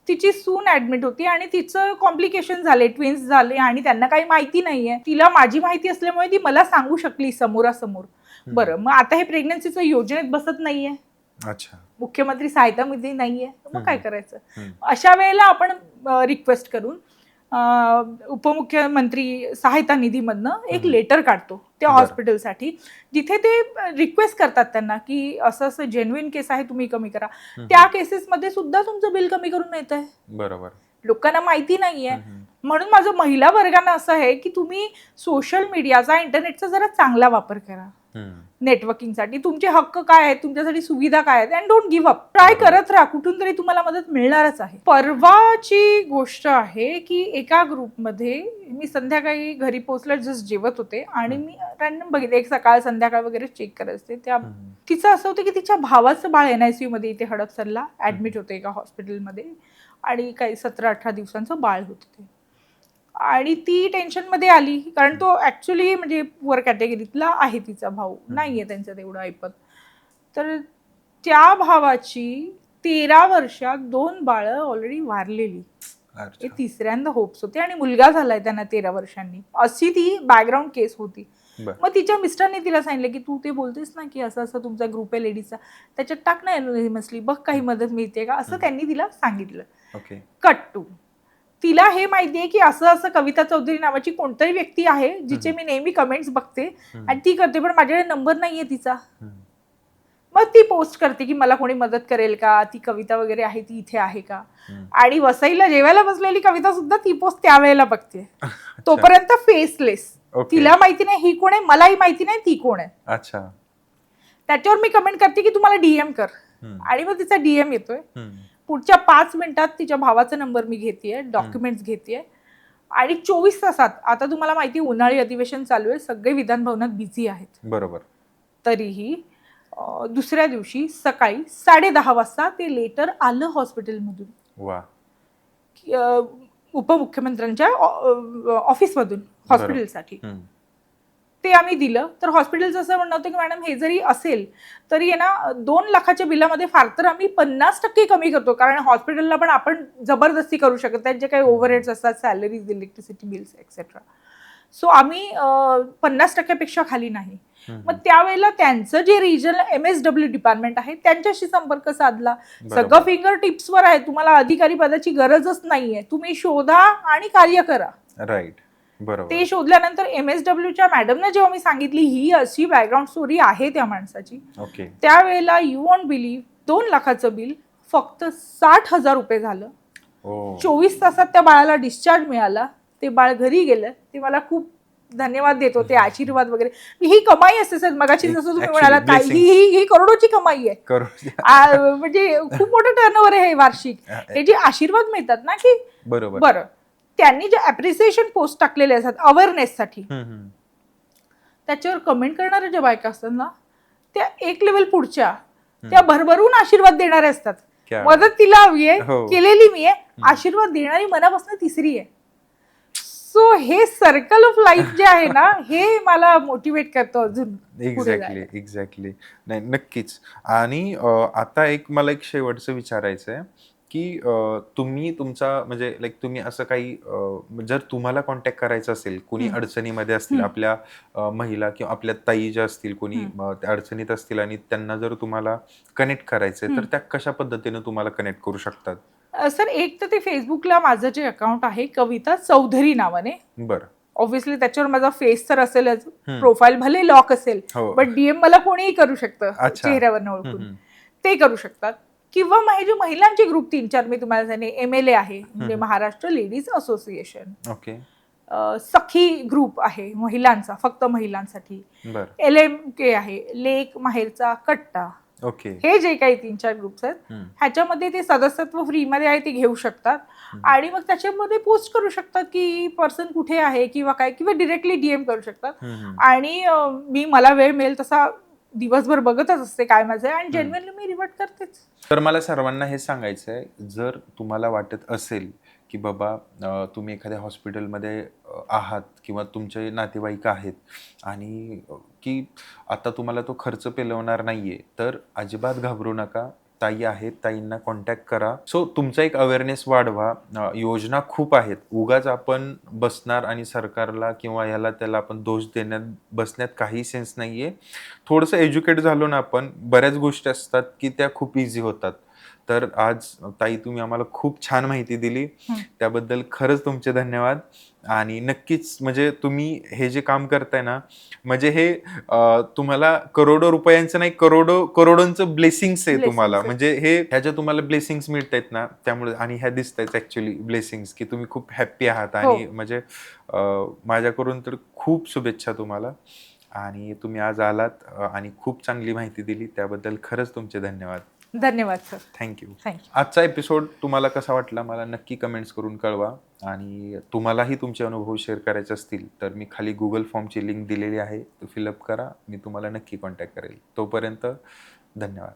Speaker 1: तिची सून ऍडमिट होती आणि तिचं कॉम्प्लिकेशन झाले, ट्विन्स झाले आणि त्यांना काही माहिती नाहीये. तिला माझी माहिती असल्यामुळे ती मला सांगू शकली समोरासमोर. बरं, मग आता हे प्रेग्नन्सीचं योजनेत बसत नाहीये,
Speaker 2: अच्छा,
Speaker 1: मुख्यमंत्री सहायता निधी नाहीये, मग काय करायचं? अशा वेळेला आपण रिक्वेस्ट करून उपमुख्यमंत्री सहायता निधीमधनं एक लेटर काढतो त्या हॉस्पिटलसाठी, जिथे ते रिक्वेस्ट करतात त्यांना की असं असं जेन्युइन केस आहे, तुम्ही कमी करा. त्या केसेसमध्ये सुद्धा तुमचं बिल कमी करून येत आहे.
Speaker 2: बरोबर.
Speaker 1: लोकांना माहिती नाहीये. म्हणून माझं महिला वर्गांना असं आहे की तुम्ही सोशल मीडियाचा, इंटरनेटचा जरा चांगला वापर करा नेटवर्किंगसाठी. तुमचे हक्क काय आहेत, तुमच्यासाठी सुविधा काय आहेत, and don't give up. Try करत राहा, कुठून तरी तुम्हाला मदत मिळणारच आहे. परवाची गोष्ट आहे की एका ग्रुपमध्ये मी संध्याकाळी घरी पोहोचल्या जस्ट जेवत होते आणि मी रॅन्डम बघितलं, एक सकाळ संध्याकाळ वगैरे चेक करत असते. त्या तिचं असं होतं की तिच्या भावाचं बाळ NICU मध्ये इथे हडपसरला ऍडमिट होते एका हॉस्पिटलमध्ये आणि काही 17-18 दिवसांचं बाळ होतं ते. आणि ती टेन्शनमध्ये आली कारण तो ऍक्च्युली म्हणजे पुअर कॅटेगरीतला आहे, तिचा भाऊ नाहीये त्यांचं तेवढं ऐपत. तर त्या भावाची 13 वर्षात 2 बाळं ऑलरेडी वारलेली. हे तिसऱ्यांदा होप्स होते आणि मुलगा झालाय त्यांना 13 वर्षांनी. अशी ती बॅकग्राऊंड केस होती. मग तिच्या मिस्टरने तिला सांगितलं की तू ते बोलतेस ना की असं असं तुमचा ग्रुप आहे लेडीजचा, त्याच्यात टाक ना एनोनिमसली, बघ काही मदत मिळते का, असं त्यांनी तिला सांगितलं. कट टू तिला हे माहितीये की असं असं कविता चौधरी नावाची कोणतरी व्यक्ती आहे जिचे मी नेहमी कमेंट्स बघते आणि ती करते, पण माझ्याकडे नंबर नाहीये तिचा. मग ती पोस्ट करते की मला कोणी मदत करेल का, ती कविता वगैरे आहे ती इथे आहे का. आणि वसईला जेवायला बसलेली कविता सुद्धा ती पोस्ट त्यावेळेला बघते. तोपर्यंत फेसलेस, तिला माहिती नाही ही कोण आहे, मलाही माहिती नाही ती कोण आहे.
Speaker 2: अच्छा.
Speaker 1: त्याच्यावर मी कमेंट करते की तुम्हाला DM कर, आणि मग तिचा DM येतोय. पुढच्या 5 मिनिटात तिच्या भावाचा नंबर मी घेतेय, डॉक्युमेंट्स घेतेय आणि 24 तासात, आता तुम्हाला माहिती उन्हाळी अधिवेशन चालू आहे, सगळे विधान भवनात बिझी आहेत.
Speaker 2: बरोबर.
Speaker 1: तरीही दुसऱ्या दिवशी सकाळी 10:30 वाजता ते लेटर आलं हॉस्पिटलमधून.
Speaker 2: वा.
Speaker 1: उपमुख्यमंत्र्यांच्या ऑफिसमधून हॉस्पिटलसाठी. ते आम्ही दिलं. तर हॉस्पिटलचं असं म्हणणं होतं की मॅडम हे जरी असेल तरी आहे ना 2 लाखाच्या बिलामध्ये फार तर आम्ही 50% कमी करतो, कारण हॉस्पिटलला पण आपण जबरदस्ती करू शकत, त्यांचे काही ओव्हरहेड्स असतात, salaries, electricity bills etcetera. So आम्ही 50% खाली नाही. मग त्यावेळेला त्यांचं जे रिजनल MSW डिपार्टमेंट आहे त्यांच्याशी संपर्क साधला. सगळं फिंगर टिप्सवर आहे, तुम्हाला अधिकारी पदाची गरजच नाहीये, तुम्ही शोधा आणि कार्य करा.
Speaker 2: राईट. बरोबर.
Speaker 1: ते शोधल्यानंतर MSWच्या मॅडमने जेव्हा मी सांगितली ही अशी बॅकग्राऊंड स्टोरी आहे त्या माणसाची, त्यावेळेला यू वॉन्ट बिलीव्ह 2 लाखाचं बिल फक्त 60,000 रुपये झालं. 24 तासात त्या बाळाला डिस्चार्ज मिळाला. ते बाळ घरी गेलं. ते मला खूप धन्यवाद देत होते, आशीर्वाद वगैरे. ही कमाई असते सर, मगाशी जसं तुम्ही म्हणालात ही करोडोची कमाई आहे. म्हणजे खूप मोठं टर्नओव्हर आहे हे वार्षिक. हे जे आशीर्वाद मिळतात ना की बरं, त्यांनी जे अप्रिसिएशन पोस्ट टाकलेले असतात अवेअरनेससाठी, त्याच्यावर कमेंट करणाऱ्या ज्या बायका असतात ना त्या एक लेवल पुढच्या, त्या भरभरून आशीर्वाद देणाऱ्या असतात. मदत तिला हवी आहे, केलेली मी आहे, आशीर्वाद देणारी मनापासून तिसरी आहे. सो हे सर्कल ऑफ लाईफ जे आहे ना हे मला मोटिवेट करतो अजून.
Speaker 2: एक्झॅक्टली. नाही, नक्कीच. आणि आता मला एक शेवटचं विचारायचं आहे की तुम्ही तुमचा म्हणजे लाईक तुम्ही असं काही जर तुम्हाला कॉन्टॅक्ट करायचं असेल, कोणी अडचणीमध्ये असतील, आपल्या महिला किंवा आपल्या ताई ज्या असतील, कोणी अडचणीत असतील आणि त्यांना जर तुम्हाला कनेक्ट करायचंय तर त्या कशा पद्धतीने तुम्हाला कनेक्ट करू शकतात?
Speaker 1: सर एक तर ते फेसबुकला माझं जे अकाउंट आहे कविता चौधरी नावाने.
Speaker 2: बरं.
Speaker 1: ऑब्व्हियसली त्याच्यावर माझा फेस तर असेलच, प्रोफाईल भले लॉक असेल, बट DM मला कोणीही करू शकतं चेहऱ्यावर ओळखून, ते करू शकतात. किंवा हे जे महिलांचे ग्रुप 3-4 मी तुम्हाला सांगितले, MLA आहे म्हणजे महाराष्ट्र लेडीज असोसिएशन, सखी ग्रुप आहे महिलांचा, फक्त महिलांसाठी, LMK आहे, लेक माहेरचा कट्टा, हे जे काही 3-4 ग्रुप्स आहेत ह्याच्यामध्ये ते सदस्यत्व फ्रीमध्ये आहे, ते घेऊ शकतात. आणि मग त्याच्यामध्ये पोस्ट करू शकतात की पर्सन कुठे आहे किंवा काय, किंवा डिरेक्टली DM करू शकतात. आणि मी मला वेळ मिळेल तसा दिवसभर बघतच असते काय माझं आहे, आणि जेन्युइनली मी रिवर्ट करतेच.
Speaker 2: तर मला सर्वांना हे सांगायचं आहे, जर तुम्हाला वाटत असेल की बाबा तुम्ही एखाद्या हॉस्पिटलमध्ये आहात किंवा तुमचे नातेवाईक आहेत आणि की आता तुम्हाला तो खर्च पेलवणार नाहीये, तर अजिबात घाबरू नका. ताई आहेत, ताईंना कॉन्टॅक्ट करा. सो तुमचा एक अवेअरनेस वाढवा. योजना खूप आहेत, उगाच आपण बसणार आणि सरकारला किंवा याला त्याला आपण दोष बसण्यात काही सेन्स नाहीये. थोडंसं एज्युकेट झालो ना आपण, बऱ्याच गोष्टी असतात की त्या खूप इझी होतात. तर आज ताई तुम्ही आम्हाला खूप छान माहिती दिली,
Speaker 1: हं.
Speaker 2: त्याबद्दल खरंच तुमचे धन्यवाद. आणि नक्कीच म्हणजे तुम्ही हे जे काम करताय ना, म्हणजे हे तुम्हाला करोडो रुपयांचं नाही, करोडोंचं ब्लेसिंग्स आहे तुम्हाला.
Speaker 1: ब्लेसिंग्स आहेत.
Speaker 2: म्हणजे ह्या ज्या तुम्हाला ब्लेसिंग्स मिळतायत ना, त्यामुळे आणि ह्या दिसतायत ॲक्च्युअली ब्लेसिंग्स, की तुम्ही खूप हॅपी आहात.
Speaker 1: हो.
Speaker 2: आणि म्हणजे माझ्याकडून तर खूप शुभेच्छा तुम्हाला. आणि तुम्ही आज आलात आणि खूप चांगली माहिती दिली, त्याबद्दल खरंच तुमचे धन्यवाद.
Speaker 1: धन्यवाद सर.
Speaker 2: थँक्यू.
Speaker 1: थँक्यू.
Speaker 2: आजचा एपिसोड तुम्हाला कसा वाटला मला नक्की कमेंट्स करून कळवा. आणि तुम्हालाही तुमचे अनुभव शेअर करायचे असतील तर मी खाली गुगल फॉर्मची लिंक दिलेली आहे, तो फिलअप करा. मी तुम्हाला नक्की कॉन्टॅक्ट करेल. तोपर्यंत धन्यवाद.